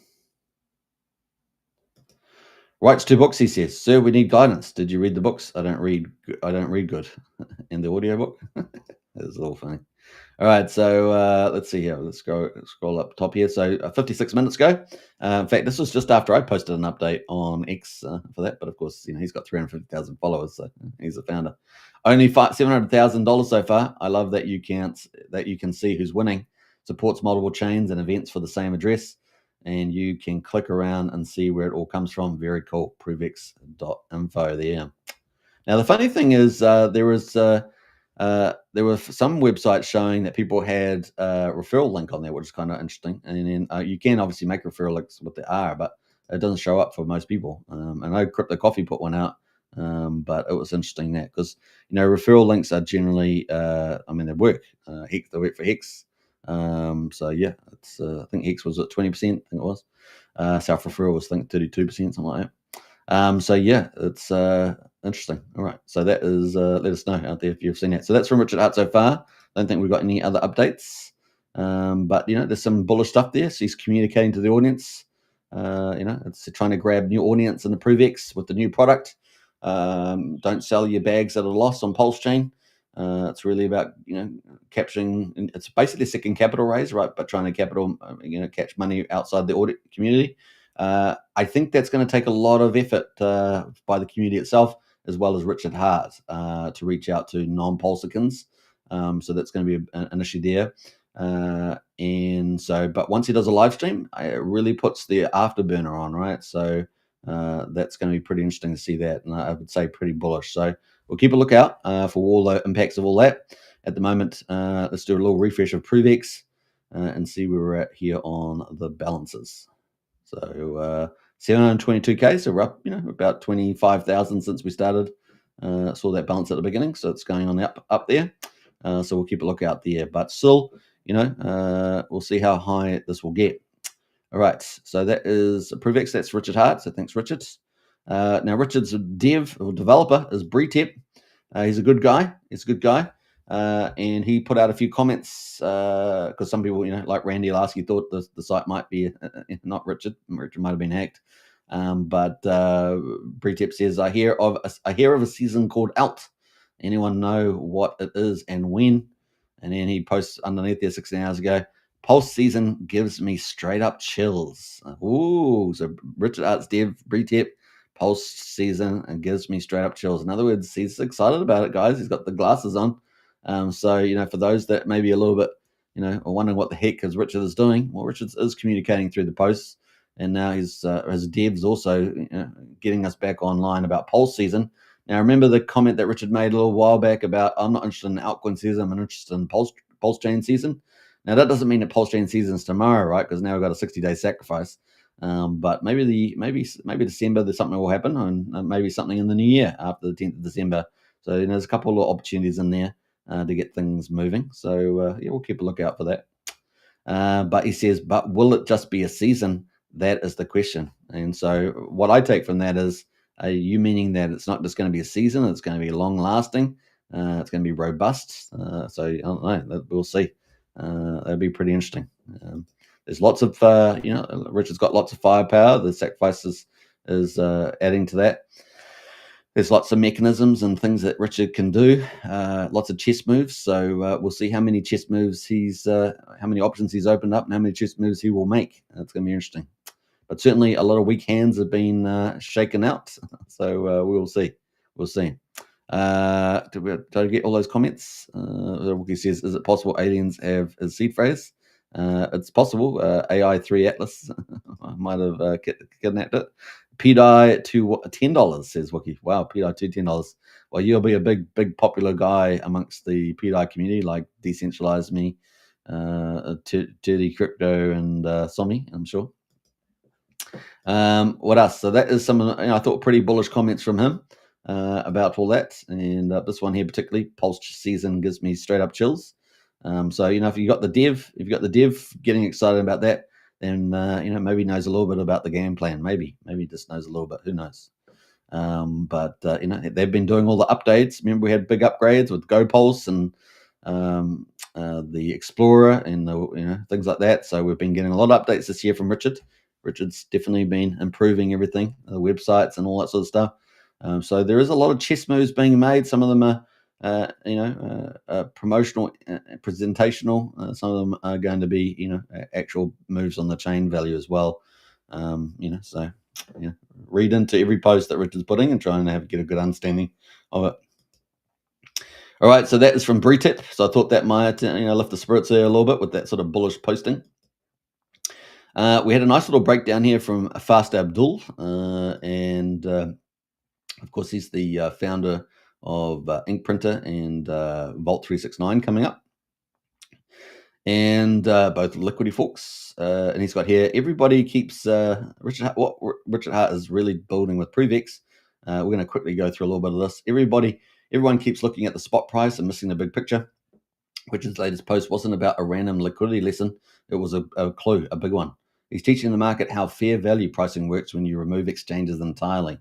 Writes 2 books, he says. Sir, we need guidance. Did you read the books? I don't read good. In the audiobook? It's all funny. All right, so let's see here. Let's scroll up top here. So 56 minutes ago. In fact, this was just after I posted an update on X for that. But of course, he's got 350,000 followers, so he's a founder. Only $700,000 so far. I love that you can see who's winning. Supports multiple chains and events for the same address. And you can click around and see where it all comes from. Very cool. ProveX.info there. Now, the funny thing is there were some websites showing that people had a referral link on there, which is kind of interesting. And then you can obviously make referral links with the R, but it doesn't show up for most people. I know Crypto Coffee put one out, but it was interesting that because, referral links are generally, they work. They work for Hex. So yeah, it's I think Hex was at 20%. I think it was. Self referral was, I think, 32%, something like that. So yeah, it's interesting. All right, so that is let us know out there if you've seen that. So that's from Richard Hart so far. I don't think we've got any other updates, but there's some bullish stuff there. So he's communicating to the audience. It's trying to grab new audience in the ProveX with the new product. Don't sell your bags at a loss on PulseChain. It's really about capturing. It's basically a second capital raise, right? But trying to catch money outside the audit community. I think that's going to take a lot of effort by the community itself, as well as Richard Hart, to reach out to non-Pulsicans. So that's going to be an issue there. And so, but once he does a live stream, it really puts the afterburner on, right? So that's going to be pretty interesting to see that, and I would say pretty bullish. So we'll keep a lookout for all the impacts of all that. At the moment, let's do a little refresh of ProveX and see where we're at here on the balances. So 722k, so we're up, about 25,000 since we started. Saw that balance at the beginning, so it's going on up there. So we'll keep a lookout there, but still, we'll see how high this will get. All right, so that is ProveX. That's Richard Hart. So thanks, Richard. Now Richard's dev or developer is Bretep. He's a good guy. And he put out a few comments because some people, like Randy Lasky, thought the site might be not Richard. Richard might have been hacked. But Bretep says, I hear of a season called Alt. Anyone know what it is and when? And then he posts underneath there 16 hours ago. Pulse season gives me straight up chills. Ooh, so Richard Arts dev Bretep Pulse season and gives me straight up chills. In other words, he's excited about it, guys. He's got the glasses on. So for those that may be a little bit, are wondering what the heck is Richard is doing. Well, Richard is communicating through the posts, and now his devs also getting us back online about Pulse season. Now, remember the comment that Richard made a little while back about I'm not interested in altcoin season, I'm interested in PulseChain season. Now, that doesn't mean that PulseChain season is tomorrow, right? Because now we've got a 60-day sacrifice. But maybe December there's something will happen, and maybe something in the new year after the 10th of December. So there's a couple of opportunities in there to get things moving. So we'll keep a lookout for that. But he says, but will it just be a season? That is the question. And so what I take from that is, are you meaning that it's not just going to be a season, it's going to be long lasting, it's going to be robust? So I don't know, we'll see. That'll be pretty interesting. There's lots of, Richard's got lots of firepower. The sacrifice is adding to that. There's lots of mechanisms and things that Richard can do, lots of chess moves. So we'll see how many chess moves how many options he's opened up and how many chess moves he will make. It's going to be interesting. But certainly a lot of weak hands have been shaken out. So we'll see. We'll see. Did I get all those comments? Wookie says, is it possible aliens have a seed phrase? It's possible. AI3 Atlas might have kidnapped it. PDI to $10, says Wookie. Wow, PDI to $10. Well, you'll be a big popular guy amongst the PDI community, like Decentralize Me, Dirty Crypto, and Somi, I'm sure. What else? So that is some, I thought, pretty bullish comments from him about all that. And this one here particularly, Pulse season gives me straight up chills. So if you got the dev getting excited about that, then maybe knows a little bit about the game plan. Maybe just knows a little bit. Who knows? But they've been doing all the updates. Remember, we had big upgrades with GoPulse and the Explorer and the things like that. So we've been getting a lot of updates this year from Richard. Richard's definitely been improving everything, the websites and all that sort of stuff. So there is a lot of chess moves being made. Some of them are promotional, presentational. Some of them are going to be actual moves on the chain value as well. So read into every post that Richard's putting and try and get a good understanding of it. All right, so that is from Bretep. So I thought that might lift the spirits there a little bit with that sort of bullish posting. We had a nice little breakdown here from Fast Abdul, and of course he's the founder of Ink Printer and Vault 369 coming up, and both liquidity forks. And he's got here, everybody keeps Richard Hart is really building with ProveX. We're going to quickly go through a little bit of this. Everyone keeps looking at the spot price and missing the big picture. Richard's latest post wasn't about a random liquidity lesson. It was a clue, a big one. He's teaching the market how fair value pricing works when you remove exchanges entirely.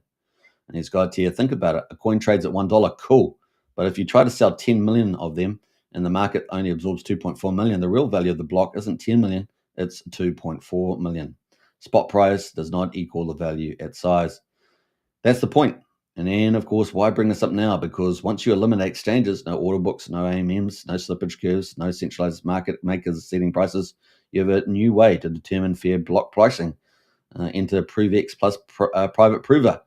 And he's got here, think about it. A coin trades at $1, cool. But if you try to sell 10 million of them and the market only absorbs 2.4 million, the real value of the block isn't 10 million, it's 2.4 million. Spot price does not equal the value at size. That's the point. And then, of course, why bring this up now? Because once you eliminate exchanges, no order books, no AMMs, no slippage curves, no centralized market makers setting prices, you have a new way to determine fair block pricing. Enter ProveX plus private prover,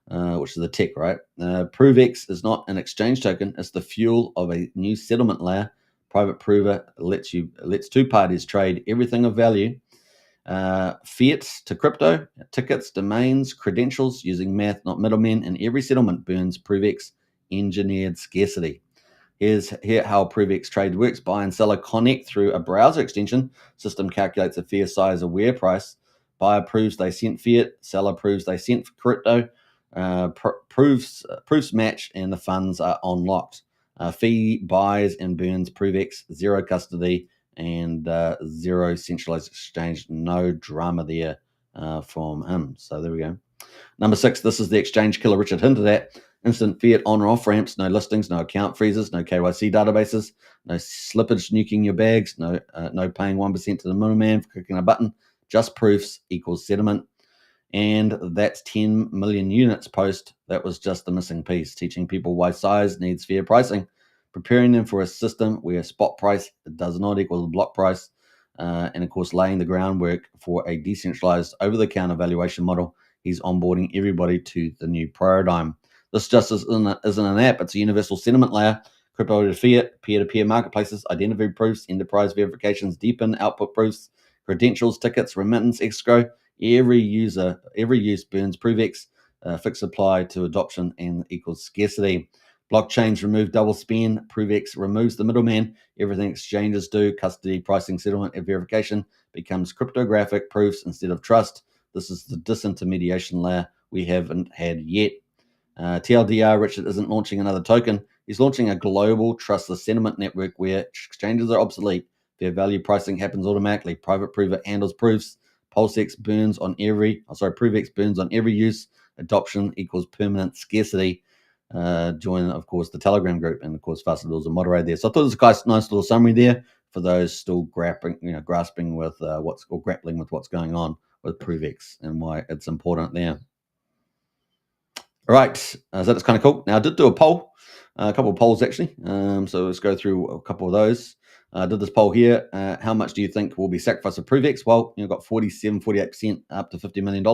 which is the tech, right? ProveX is not an exchange token. It's the fuel of a new settlement layer private prover lets two parties trade everything of value, fiat to crypto, tickets, domains, credentials, using math, not middlemen, and every settlement burns ProveX engineered scarcity. Here how ProveX trade works. Buy and seller connect through a browser extension. System calculates a fair size aware price. Buyer proves they sent fiat. Seller proves they sent crypto. Proofs match, and the funds are unlocked. Fee buys and burns ProveX. Zero custody and zero centralized exchange. No drama there from him. So there we go. Number 6, this is the exchange killer Richard hinted at. Instant fiat on or off ramps, no listings, no account freezes, no KYC databases, no slippage nuking your bags, no paying 1% to the middleman for clicking a button, just proofs equals settlement. And that's 10 million units post. That was just the missing piece, teaching people why size needs fair pricing, preparing them for a system where spot price does not equal the block price, and of course laying the groundwork for a decentralized over-the-counter valuation model. He's onboarding everybody to the new paradigm. This just isn't an app. It's a universal settlement layer. Crypto to fiat, peer-to-peer marketplaces, identity proofs, enterprise verifications, deepen output proofs, credentials, tickets, remittance, escrow. Every use burns ProveX. Fixed supply to adoption and equals scarcity. Blockchains remove double spend. ProveX removes the middleman. Everything exchanges do, custody, pricing, settlement, and verification, becomes cryptographic proofs instead of trust. This is the disintermediation layer we haven't had yet. TLDR, Richard isn't launching another token. He's launching a global trustless settlement network where exchanges are obsolete. Fair value pricing happens automatically. Private prover handles proofs. PulseX burns on ProveX burns on every use. Adoption equals permanent scarcity. Join, of course, the Telegram group, and of course, Fastable is a moderator there. So I thought it was a nice little summary there for those still grappling with what's going on with ProveX and why it's important there. All right, so that's kind of cool. Now I did do a poll, a couple of polls actually. So let's go through a couple of those. I did this poll here. How much do you think will be sacrificed of ProveX? Well, got 48% up to $50 million.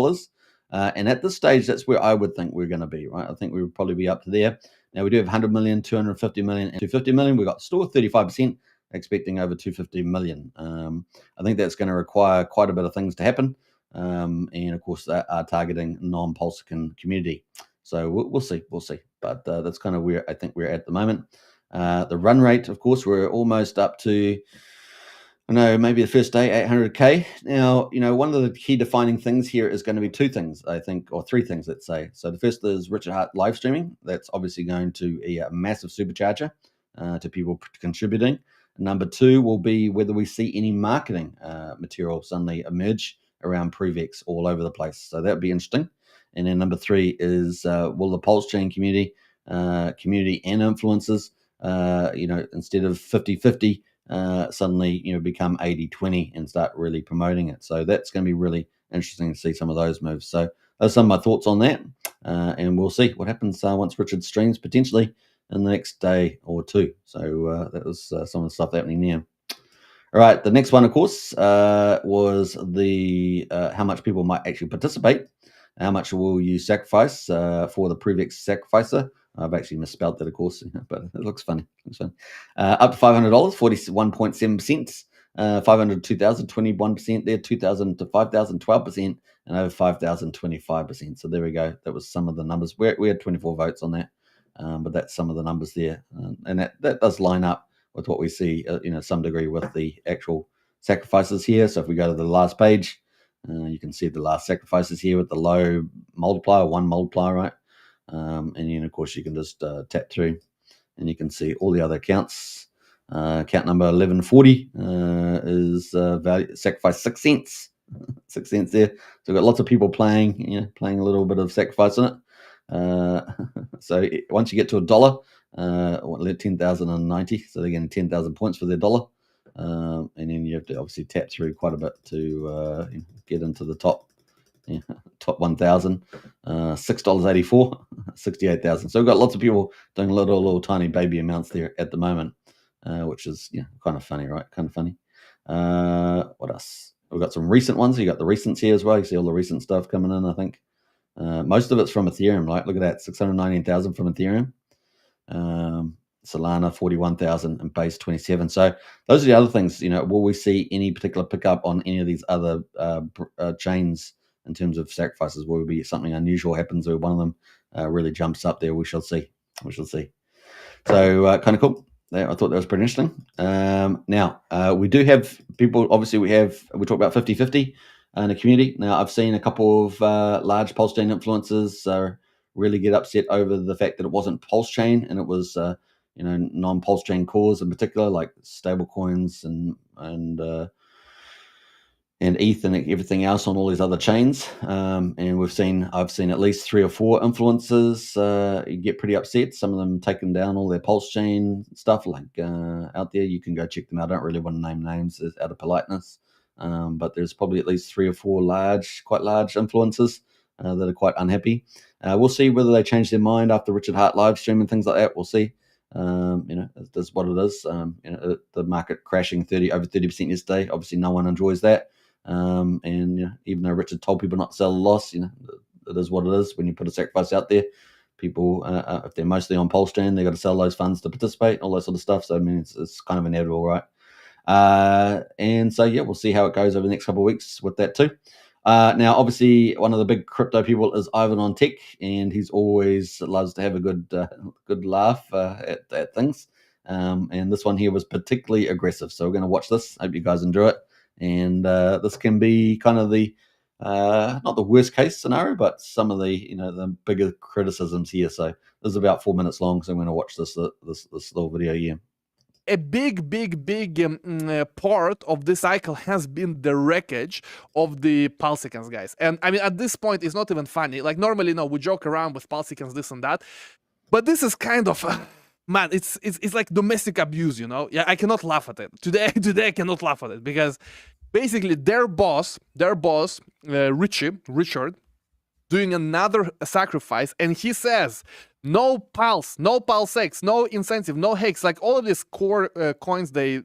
And at this stage, that's where I would think we're going to be, right? I think we would probably be up to there. Now we do have 100 million, 250 million, and 250 million. We got still 35%, expecting over 250 million. I think that's going to require quite a bit of things to happen. And of course, they are targeting non-PulseChain community. So we'll see. But that's kind of where I think we're at the moment. The run rate, of course, we're almost up to, maybe the first day, 800K. Now, one of the key defining things here is going to be two things, I think, or three things, let's say. So the first is Richard Hart live streaming. That's obviously going to be a massive supercharger to people contributing. Number 2 will be whether we see any marketing material suddenly emerge around ProveX all over the place. So that would be interesting. And then number 3 is will the PulseChain community and influencers, instead of 50-50, suddenly become 80-20 and start really promoting it. So that's going to be really interesting to see some of those moves. So those are some of my thoughts on that, and we'll see what happens once Richard streams potentially in the next day or two. So that was some of the stuff happening there. All right, the next one, of course, was the how much people might actually participate. How much will you sacrifice for the ProveX sacrificer? I've actually misspelled that, of course, but it looks funny. Up to $500, 41.7%. 500 to 2,000, 21% there. 2,000 to 5,000, 12%, and over 5,000, 25%. So there we go. That was some of the numbers. We had 24 votes on that, but that's some of the numbers there, and that does line up with what we see, some degree with the actual sacrifices here. So if we go to the last page, you can see the last sacrifices here with the low multiplier, 1 multiplier, right? And then, of course, you can just tap through and you can see all the other accounts. Account number 1140 is value sacrifice 6 cents. 6 cents there. So we've got lots of people playing a little bit of sacrifice on it. So once you get to $1, 10,090. So they're getting 10,000 points for their $1. And then you have to obviously tap through quite a bit to get into the top 1,000. $6.84, 68,000. So we've got lots of people doing little tiny baby amounts there at the moment, which is kind of funny, right? Kind of funny. What else? We've got some recent ones. You got the recents here as well. You see all the recent stuff coming in, I think. Most of it's from Ethereum, right? Look at that, 619,000 from Ethereum. Solana 41,000, and Base 27. So those are the other things. Will we see any particular pickup on any of these other chains in terms of sacrifices? Will be something unusual happens where one of them really jumps up there? We shall see. We shall see. So kind of cool. I thought that was pretty interesting. Now, we do have people, obviously we talk about 50-50 in the community. Now, I've seen a couple of large PulseChain influencers really get upset over the fact that it wasn't PulseChain and it was, non-PulseChain cores in particular, like stable coins and ETH and everything else on all these other chains. And I've seen at least 3 or 4 influencers get pretty upset. Some of them taking down all their PulseChain stuff out there. You can go check them out. I don't really want to name names out of politeness. But there's probably at least 3 or 4 quite large influencers that are quite unhappy. We'll see whether they change their mind after Richard Hart live stream and things like that. We'll see. That's what it is. The market crashing over 30% yesterday. Obviously, no one enjoys that. Even though Richard told people not to sell a loss, it is what it is. When you put a sacrifice out there, people, if they're mostly on PulseChain, they've got to sell those funds to participate, all that sort of stuff. So, I mean, it's kind of inevitable, right? And so, yeah, we'll see how it goes over the next couple of weeks with that too. Now, obviously, one of the big crypto people is Ivan on Tech, and he's always loves to have a good laugh at things. And this one here was particularly aggressive. So we're going to watch this. Hope you guys enjoy it. And this can be kind of the not the worst case scenario, but some of the bigger criticisms here. So this is about 4 minutes long. So I'm going to watch this little video here. A big part of this cycle has been the wreckage of the PulseChains, guys. And I mean, at this point, it's not even funny. Like normally, we joke around with PulseChains, this and that, but this is kind of, man, it's like domestic abuse, Yeah, I cannot laugh at it today. I cannot laugh at it because basically their boss, Richard, doing another sacrifice, and he says, no Pulse, no PulseX, no incentive, no Hex, like all of these core coins they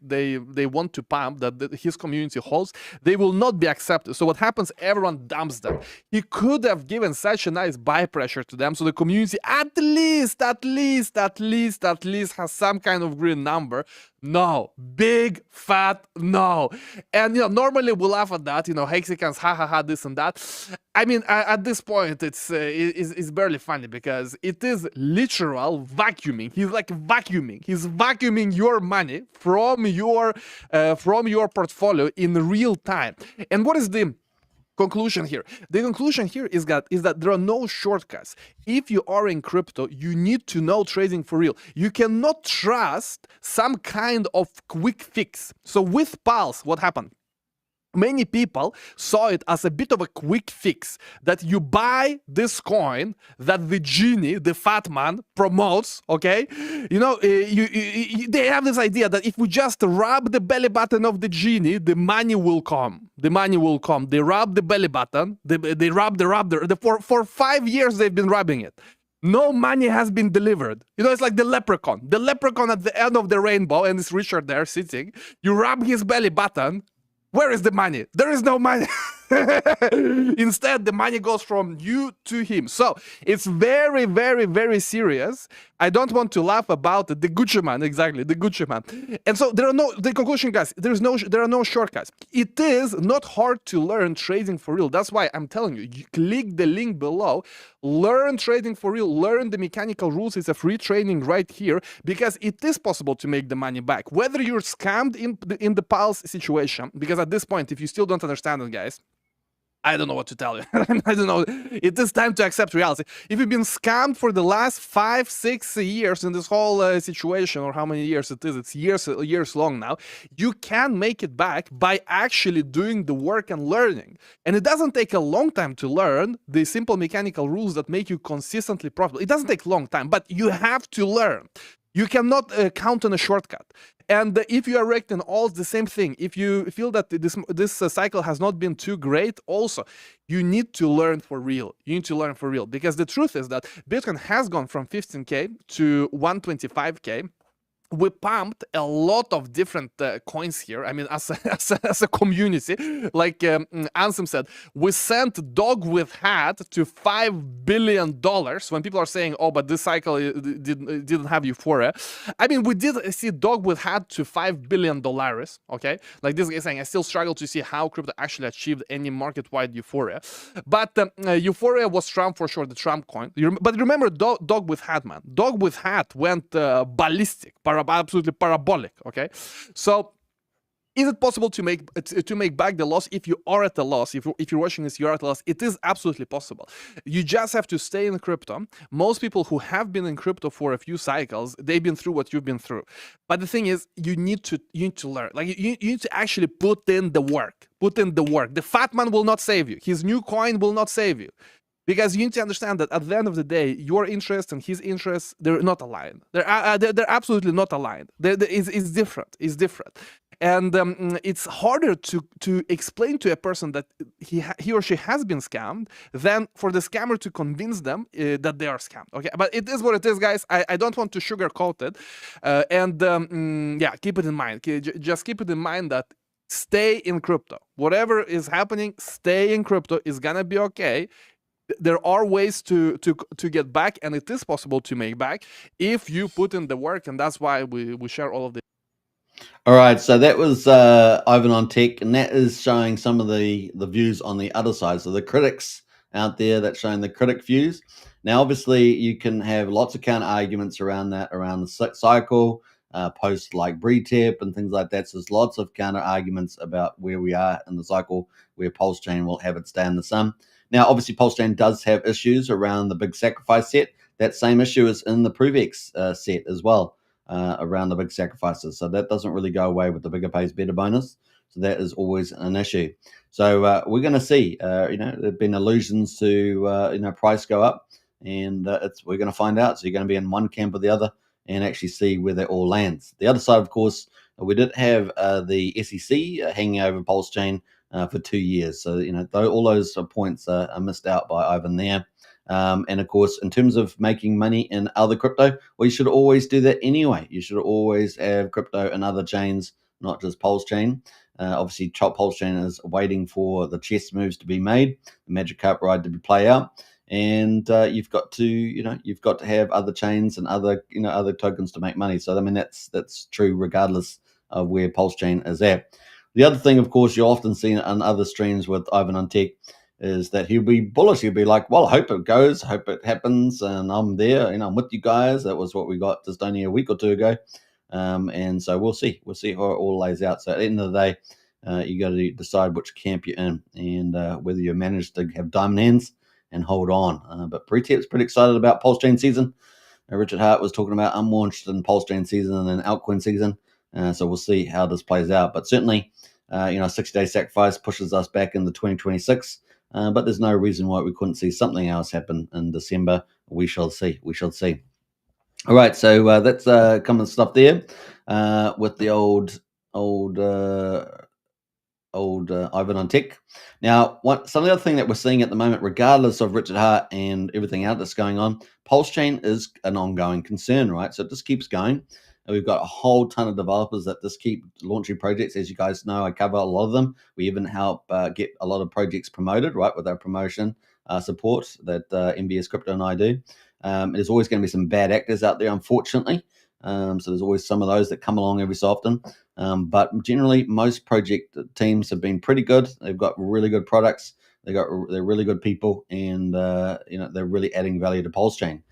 want to pump that his community holds, they will not be accepted. So what happens? Everyone dumps them. He could have given such a nice buy pressure to them, so the community at least has some kind of green number. No, big fat no. And normally we laugh at that, Hexicans, ha, this and that. I mean, at this point, it's barely funny because it is literal vacuuming. He's like vacuuming. He's vacuuming your money from your portfolio in real time. And what is the conclusion here? The conclusion here is that there are no shortcuts. If you are in crypto, you need to know trading for real. You cannot trust some kind of quick fix. So with Pulse, what happened? Many people saw it as a bit of a quick fix, that you buy this coin that the genie, the fat man, promotes, okay? They have this idea that if we just rub the belly button of the genie, the money will come. The money will come. They rub the belly button. They rub for 5 years they've been rubbing it. No money has been delivered. It's like the leprechaun. The leprechaun at the end of the rainbow, and it's Richard there sitting. You rub his belly button. Where is the money? There is no money. Instead, the money goes from you to him. So it's very, very, very serious. I don't want to laugh about the Gucci man, exactly, the Gucci man. And so the conclusion, guys, there are no shortcuts. It is not hard to learn trading for real. That's why I'm telling you, click the link below, learn trading for real, learn the mechanical rules. It's a free training right here because it is possible to make the money back. Whether you're scammed in the Pulse situation, because at this point, if you still don't understand it, guys, I don't know what to tell you. I don't know. It is time to accept reality. If you've been scammed for the last 5-6 years in this whole situation, or how many years it is, it's years long now, you can make it back by actually doing the work and learning. And it doesn't take a long time to learn the simple mechanical rules that make you consistently profitable. It doesn't take a long time, but you have to learn. You cannot count on a shortcut. And if you are wrecked in all, the same thing. If you feel that this cycle has not been too great, also, you need to learn for real. You need to learn for real. Because the truth is that Bitcoin has gone from 15K to 125K. we pumped a lot of different coins here. I mean, as a community, like Ansem said, we sent dog with hat to $5 billion. When people are saying, oh, but this cycle didn't have euphoria. I mean, we did see dog with hat to $5 billion, okay? Like this guy saying, I still struggle to see how crypto actually achieved any market-wide euphoria. But euphoria was Trump for sure, the Trump coin. But remember dog with hat, man. Dog with hat went ballistic, absolutely parabolic, okay? So is it possible to make back the loss if you are at a loss? If you're watching this, you're at a loss. It is absolutely possible. You just have to stay in crypto. Most people who have been in crypto for a few cycles, they've been through what you've been through. But the thing is, you need to learn. Like you need to actually put in the work. The fat man will not save you. His new coin will not save you. Because you need to understand that at the end of the day, your interest and his interests, they're not aligned. They're absolutely not aligned. It's different. It's different. And it's harder to explain to a person that he or she has been scammed than for the scammer to convince them that they are scammed. Okay, but it is what it is, guys. I don't want to sugarcoat it. Yeah, keep it in mind. Just keep it in mind that stay in crypto. Whatever is happening, stay in crypto. It's gonna be okay. There are ways to get back, and it is possible to make back if you put in the work, and that's why we share all of this. All right, so that was Ivan on Tech, and that is showing some of the views on the other side. So the critics out there, that's showing the critic views. Now, obviously, you can have lots of counter arguments around that, around the cycle, post like BreedTap and things like that. So there's lots of counter arguments about where we are in the cycle, where PulseChain will have its day in the sun. Now, obviously, PulseChain does have issues around the big sacrifice set. That same issue is in the ProveX set as well, around the big sacrifices. So that doesn't really go away with the bigger pays better bonus. So that is always an issue. So we're going to see. There've been allusions to price go up, and we're going to find out. So you're going to be in one camp or the other, and actually see where that all lands. The other side, of course, we did have the SEC hanging over PulseChain for 2 years. So, all those points are missed out by Ivan there. And of course, in terms of making money in other crypto, well, you should always do that anyway. You should always have crypto and other chains, not just PulseChain. Obviously, PulseChain is waiting for the chess moves to be made, the magic carpet ride to play out. And you've got to have other chains and other tokens to make money. So I mean that's true regardless of where PulseChain is at. The other thing, of course, you often see on other streams with Ivan on Tech is that he'll be bullish. He'll be like, well, I hope it goes, hope it happens, and I'm there, I'm with you guys. That was what we got just only a week or two ago. And so we'll see how it all lays out. So at the end of the day, you got to decide which camp you're in, and whether you manage to have diamond hands and hold on. But BreedTap's pretty excited about PulseChain season. Richard Hart was talking about unwaunched and PulseChain season and then altcoin season. So we'll see how this plays out. But certainly, 60-day sacrifice pushes us back into 2026. But there's no reason why we couldn't see something else happen in December. We shall see. All right, so that's common stuff there with the old Ivan on Tech. Now, some of the other thing that we're seeing at the moment, regardless of Richard Hart and everything else that's going on, PulseChain is an ongoing concern, right? So it just keeps going. And we've got a whole ton of developers that just keep launching projects. As you guys know, I cover a lot of them. We even help get a lot of projects promoted, right, with our promotion support that MBS Crypto and I do. There's always going to be some bad actors out there, unfortunately. So there's always some of those that come along every so often. But generally, most project teams have been pretty good. They've got really good products. They're really good people, and they're really adding value to PulseChain.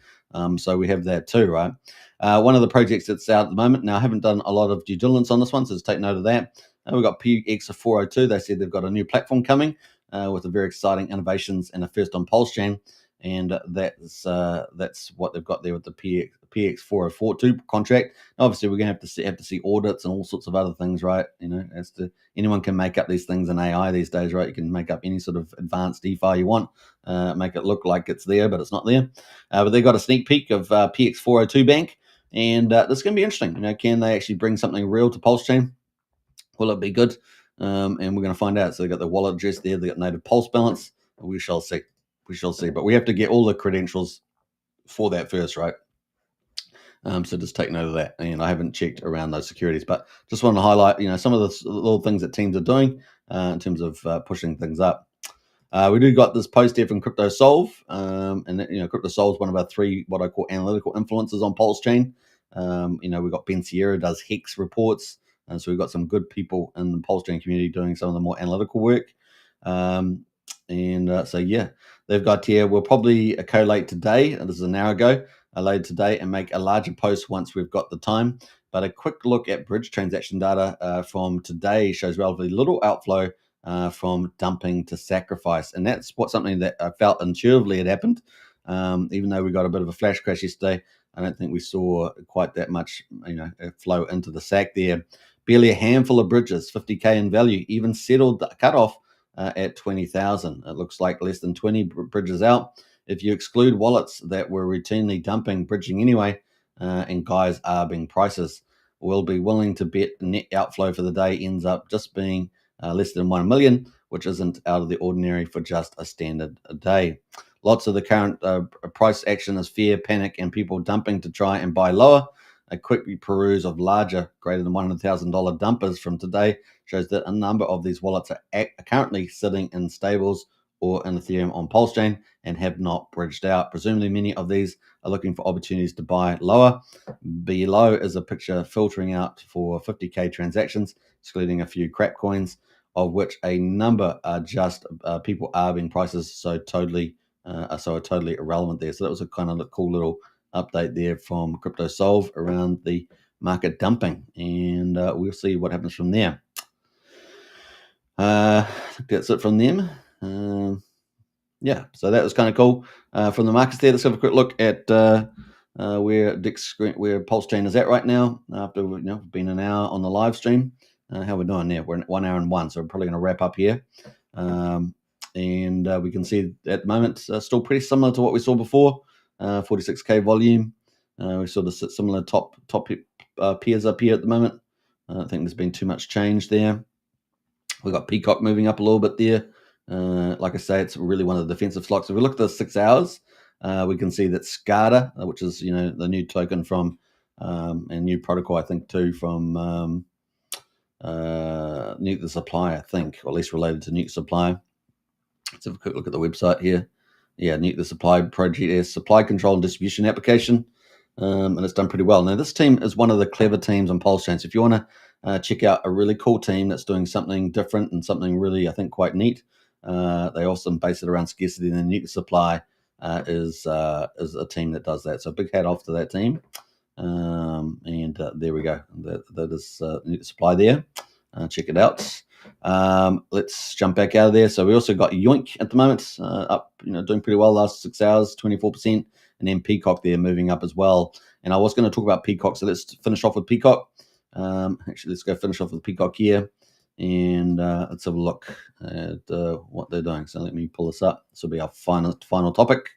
So we have that too, right? One of the projects that's out at the moment. Now, I haven't done a lot of due diligence on this one, so just take note of that. We've got PUX 402. They said they've got a new platform coming with a very exciting innovations and a first on PulseChain. And that's what they've got there with the PX 4042 contract. Obviously, we're going to have to see audits and all sorts of other things, right? Anyone can make up these things in AI these days, right? You can make up any sort of advanced DeFi you want, make it look like it's there, but it's not there. But they got a sneak peek of PX 402 Bank, and this is going to be interesting. Can they actually bring something real to PulseChain? Will it be good? And we're going to find out. So they got the wallet address there. They got native pulse balance. We shall see. But we have to get all the credentials for that first, right? So just take note of that. And I haven't checked around those securities, but just want to highlight, some of the little things that teams are doing in terms of pushing things up. We do got this post here from Crypto Solve, and Crypto Solve is one of our 3 what I call analytical influencers on PulseChain. We've got Ben Sierra does Hex reports, and so we've got some good people in the PulseChain community doing some of the more analytical work. So yeah, they've got here. We'll probably collate today. This is an hour ago. Later today and make a larger post once we've got the time. But a quick look at bridge transaction data from today shows relatively little outflow from dumping to sacrifice, and that's something that I felt intuitively had happened. Even though we got a bit of a flash crash yesterday, I don't think we saw quite that much, flow into the sack there. Barely a handful of bridges, 50k in value, even settled the cutoff at 20,000. It looks like less than 20 bridges out. If you exclude wallets that were routinely dumping, bridging anyway, and guys arbing prices, we'll be willing to bet net outflow for the day ends up just being less than 1 million, which isn't out of the ordinary for just a standard day. Lots of the current price action is fear, panic, and people dumping to try and buy lower. A quick peruse of larger, greater than $100,000 dumpers from today shows that a number of these wallets are currently sitting in stables or in Ethereum on PulseChain and have not bridged out. Presumably, many of these are looking for opportunities to buy lower. Below is a picture filtering out for 50k transactions, excluding a few crap coins, of which a number are just people arbing prices, so totally irrelevant there. So that was a kind of a cool little update there from Crypto Solve around the market dumping, and we'll see what happens from there. I think that's it from them. So that was kind of cool from the markets there. Let's have a quick look at where PulseChain is at right now after we've been an hour on the live stream. How we're doing there? We're in 1 hour and 1, so we're probably going to wrap up here. And we can see at the moment still pretty similar to what we saw before. 46k volume. We saw the similar top peers up here at the moment. I don't think there's been too much change there. We've got Peacock moving up a little bit there. Like I say, it's really one of the defensive stocks. If we look at the 6 hours, we can see that SCADA, which is the new token from and new protocol, I think too, from Nuke the Supply, I think, or at least related to Nuke Supply. Let's have a quick look at the website here. Yeah, Nuke the Supply project is supply control and distribution application, and it's done pretty well. Now, this team is one of the clever teams on PulseChain. So if you want to check out a really cool team that's doing something different and something really, I think, quite neat, they also base it around scarcity, and Nuke the Supply is a team that does that. So big hat off to that team. And there we go. That is Nuke the Supply there. Check it out. Let's jump back out of there. So we also got Yoink at the moment, up, doing pretty well last 6 hours, 24%, and then Peacock there moving up as well. And I was going to talk about Peacock, so let's finish off with Peacock. Actually, let's go finish off with Peacock here, and let's have a look at what they're doing. So let me pull this up. This will be our final topic,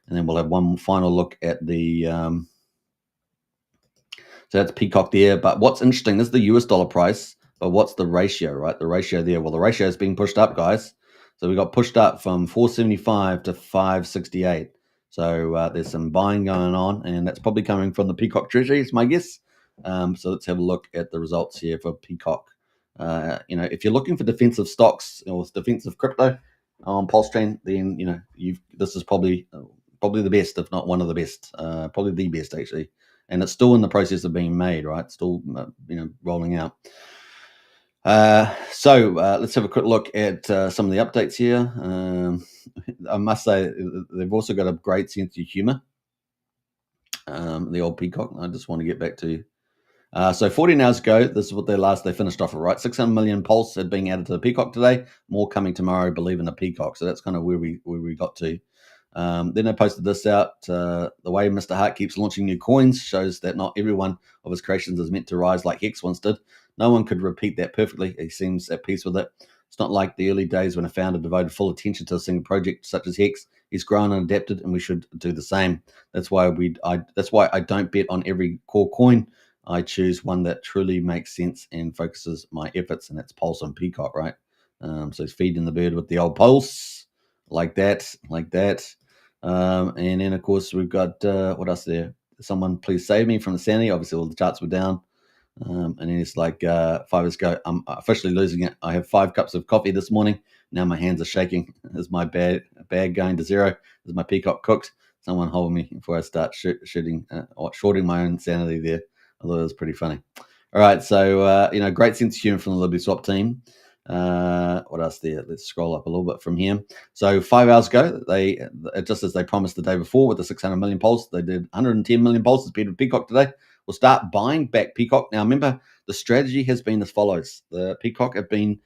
and then we'll have one final look at the. So that's Peacock there. But what's interesting, this is the US dollar price. But what's the ratio, right? The ratio there. Well, the ratio is being pushed up, guys. So we got pushed up from 475 to 568. So there's some buying going on, and that's probably coming from the Peacock Treasury, is my guess. So let's have a look at the results here for Peacock. If you're looking for defensive stocks or defensive crypto on PulseChain, then this is probably the best, if not one of the best, probably the best actually. And it's still in the process of being made, right? Still, rolling out. So let's have a quick look at some of the updates here. I must say they've also got a great sense of humor. The old Peacock. I just want to get back to. So 14 hours ago, this is what they finished off at, right? 600 million pulse had been added to the Peacock today. More coming tomorrow. Believe in the Peacock. So that's kind of where we got to. Then I posted this out. The way Mr. Hart keeps launching new coins shows that not every one of his creations is meant to rise like Hex once did. No one could repeat that perfectly. He seems at peace with it. It's not like the early days when a founder devoted full attention to a single project such as Hex. He's grown and adapted, and we should do the same. That's why I don't bet on every core coin. I choose one that truly makes sense and focuses my efforts, and that's Pulse and Peacock, right? So he's feeding the bird with the old Pulse, like that. And then, of course, we've got, what else there? someone please save me from insanity. Obviously, all the charts were down. And then it's like 5 hours ago, I'm officially losing it. I have 5 cups of coffee this morning. Now my hands are shaking. Is my bag going to zero? Is my peacock cooked? Someone hold me before I start shorting my own sanity there. I thought it was pretty funny. All right, so great sense of humor from the Liberty Swap team. What else there? Let's scroll up a little bit from here. So 5 hours ago, they just as they promised the day before with the 600 million pulse, they did 110 million pulses beat with Peacock today. We'll start buying back Peacock. Now, remember, the strategy has been as follows. The Peacock have been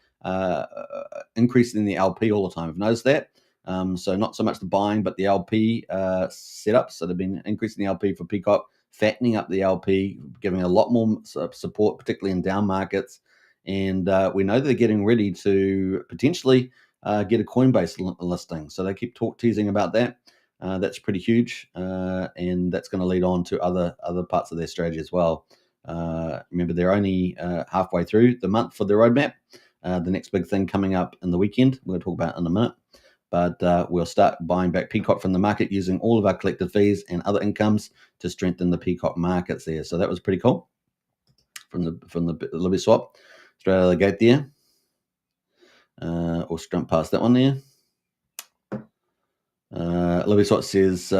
increasing the LP all the time. I've noticed that. So not so much the buying, but the LP setup. So they've been increasing the LP for Peacock, fattening up the LP, giving a lot more support, particularly in down markets. And we know they're getting ready to potentially get a Coinbase listing. So they keep teasing about that. That's pretty huge, and that's going to lead on to other parts of their strategy as well. Remember, they're only halfway through the month for the roadmap. The next big thing coming up in the weekend, we'll talk about in a minute. But we'll start buying back Peacock from the market using all of our collected fees and other incomes to strengthen the Peacock markets there. So that was pretty cool from the Liberty Swap. Straight out of the gate there. Or jump past that one there. Liberty Swap says,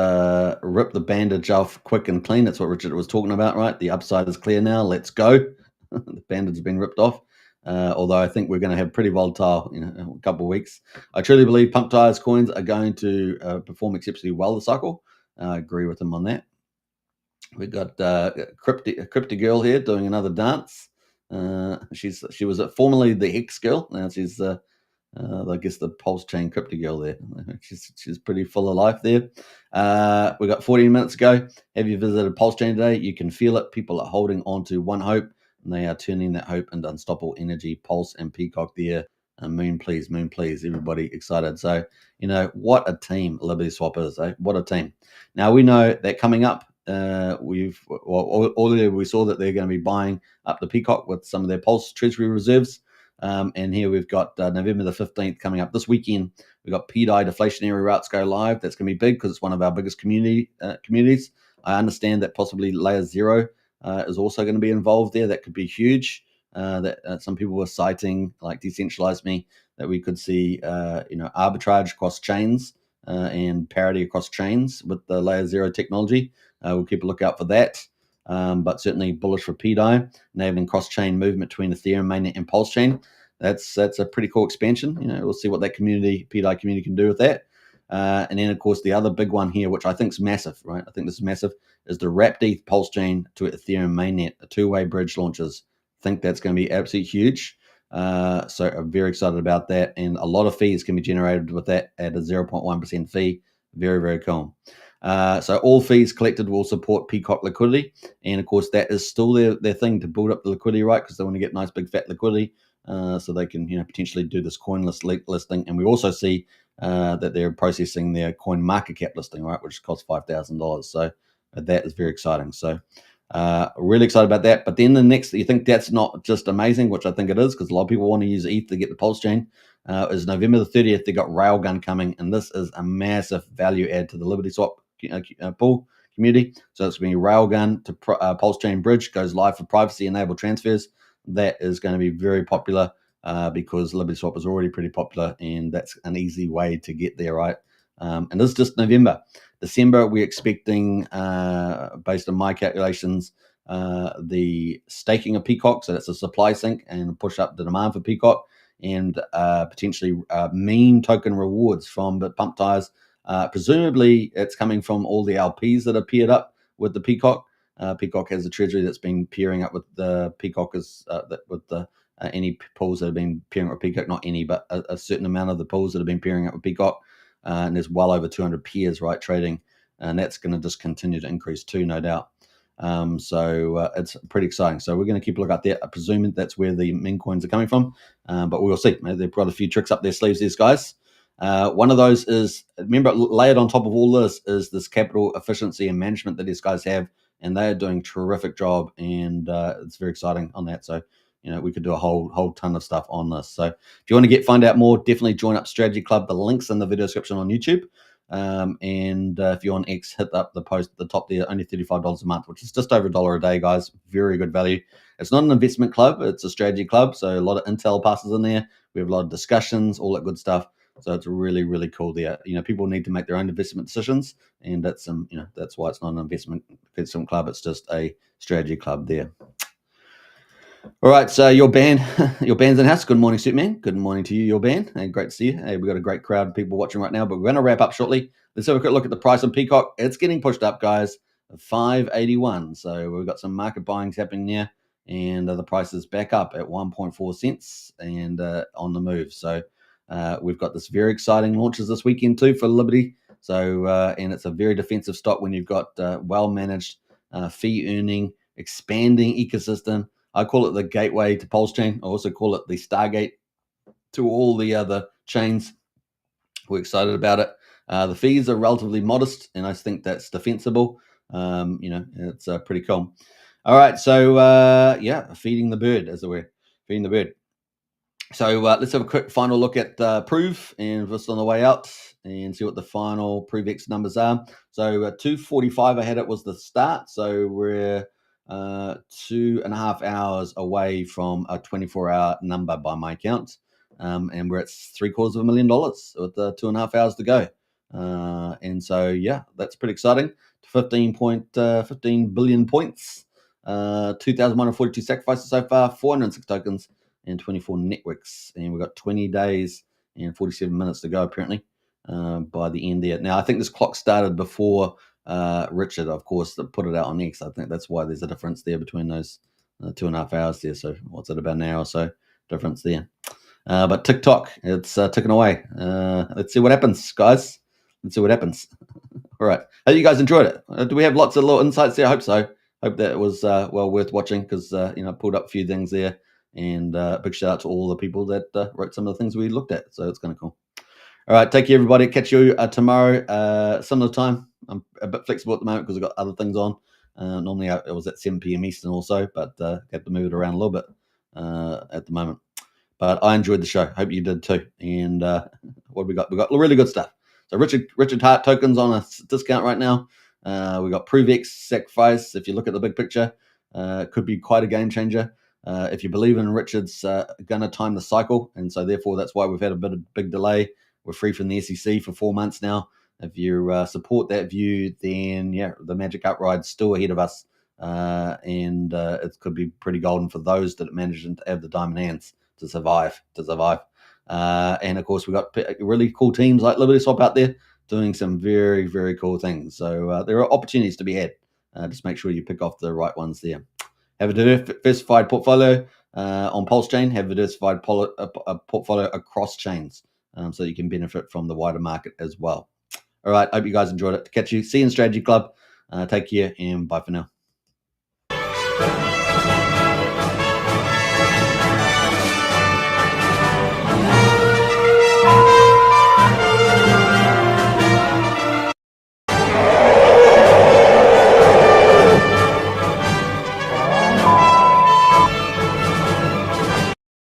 rip the bandage off quick and clean. That's what Richard was talking about, right? The upside is clear now. Let's go. The bandage has been ripped off. Although I think we're going to have pretty volatile, a couple of weeks. I truly believe pump tires coins are going to perform exceptionally well this cycle. I agree with him on that. We've got Crypty Girl here doing another dance. She was formerly the Hex Girl. Now she's I guess the PulseChain Crypty Girl there. She's pretty full of life there. We got 14 minutes ago. Have you visited PulseChain today? You can feel it. People are holding on to one hope, and they are turning that hope into unstoppable energy. Pulse and Peacock there. Moon, please. Everybody excited. So, what a team Liberty Swap is. What a team. Now, we know that coming up, earlier we saw that they're going to be buying up the Peacock with some of their Pulse treasury reserves. And here we've got November the 15th coming up this weekend. We've got PDI deflationary routes go live. That's going to be big because it's one of our biggest communities. I understand that possibly Layer 0 is also going to be involved there. That could be huge. That some people were citing, like Decentralize Me, that we could see arbitrage across chains and parity across chains with the Layer 0 technology. We'll keep a lookout for that. But certainly bullish for PDI, enabling cross-chain movement between Ethereum mainnet and PulseChain. That's a pretty cool expansion. We'll see what that PDI community can do with that. And then, of course, the other big one here, which I think is massive, right? I think this is massive, is the wrapped ETH PulseChain to Ethereum mainnet, a two-way bridge launches. I think that's going to be absolutely huge. So I'm very excited about that. And a lot of fees can be generated with that at a 0.1% fee. Very, very cool. So all fees collected will support Peacock liquidity. And of course, that is still their thing to build up the liquidity, right? Because they want to get nice big fat liquidity so they can potentially do this coinless listing. And we also see that they're processing their coin market cap listing, right, which costs $5,000. So that is very exciting. So really excited about that. But then the next, you think that's not just amazing, which I think it is, because a lot of people want to use ETH to get the PulseChain. Is November the 30th, they got Railgun coming, and this is a massive value add to the Liberty Swap pool community. So it's going to be Railgun to PulseChain bridge, goes live for privacy enabled transfers. That is going to be very popular because Liberty Swap is already pretty popular, and that's an easy way to get there, right? And this is just November. December, we're expecting, based on my calculations, the staking of Peacock. So that's a supply sync and push up the demand for Peacock, and potentially meme token rewards from the pump tires. Presumably, it's coming from all the LPs that are paired up with the Peacock. Peacock has a treasury that's been pairing up with the Peacock any pools that have been pairing up with Peacock. Not any, but a certain amount of the pools that have been pairing up with Peacock. And there's well over 200 pairs, right, trading. And that's going to just continue to increase too, no doubt. So it's pretty exciting. So we're going to keep a look at that. I presume that's where the meme coins are coming from. But we'll see. Maybe they've got a few tricks up their sleeves, these guys. One of those is, remember, layered on top of all this is this capital efficiency and management that these guys have. And they are doing a terrific job. And it's very exciting on that. So, we could do a whole ton of stuff on this. So if you want to find out more, definitely join up Strategy Club. The link's in the video description on YouTube. And if you're on X, hit up the post at the top there, only $35 a month, which is just over $1 a day, guys. Very good value. It's not an investment club, it's a strategy club. So a lot of intel passes in there. We have a lot of discussions, all that good stuff. So it's really, really cool there. People need to make their own investment decisions, and that's that's why it's not an investment club. It's just a strategy club there. All right, so your band's in house. Good morning, Superman. Good morning to you, your band. Hey, great to see you. Hey, we've got a great crowd of people watching right now, but we're going to wrap up shortly. Let's have a quick look at the price on Peacock. It's getting pushed up, guys. 581. So we've got some market buyings happening there, and the price is back up at 1.4 cents and on the move. So we've got this very exciting launches this weekend too for Liberty. So and it's a very defensive stock when you've got well-managed, fee-earning, expanding ecosystem. I call it the gateway to PulseChain. I also call it the Stargate to all the other chains. We're excited about it. The fees are relatively modest, and I think that's defensible. It's pretty cool. All right, so feeding the bird, as it were, feeding the bird. So let's have a quick final look at Prove and just on the way out and see what the final ProveX numbers are. So 2:45 I had it was the start. So we're 2.5 hours away from a 24-hour number by my count. And we're at $750,000 with 2.5 hours to go. And so, yeah, that's pretty exciting. 15 billion points, 2,142 sacrifices so far, 406 tokens, and 24 networks. And we've got 20 days and 47 minutes to go, apparently, by the end there. Now, I think this clock started before Richard, of course, that put it out on X. I think that's why there's a difference there between those 2.5 hours there. So what's it, about an hour or so difference there? But TikTok, it's ticking away. Let's see what happens, guys. Let's see what happens. All right. Hope you guys enjoyed it. Do we have lots of little insights there? I hope so. Hope that it was well worth watching because, I pulled up a few things there. And big shout out to all the people that wrote some of the things we looked at. So it's kind of cool. All right. Take care, everybody. Catch you tomorrow, similar time. I'm a bit flexible at the moment because I've got other things on. Normally it was at 7 p.m. Eastern also, but got to move it around a little bit at the moment. But I enjoyed the show. Hope you did too. And what have we got? We got really good stuff. So Richard Hart tokens on a discount right now. We got ProveX sacrifice. If you look at the big picture, could be quite a game changer. If you believe in Richard's going to time the cycle, and so therefore that's why we've had a big delay. We're free from the SEC for 4 months now. If you support that view, then the magic upride's still ahead of us, and it could be pretty golden for those that manage to have the diamond hands to survive. And of course, we've got really cool teams like Liberty Swap out there doing some very, very cool things. So there are opportunities to be had. Just make sure you pick off the right ones there. Have a diversified portfolio on PulseChain. Have a diversified portfolio across chains so you can benefit from the wider market as well. All right. Hope you guys enjoyed it. See you in Strategy Club. Take care and bye for now.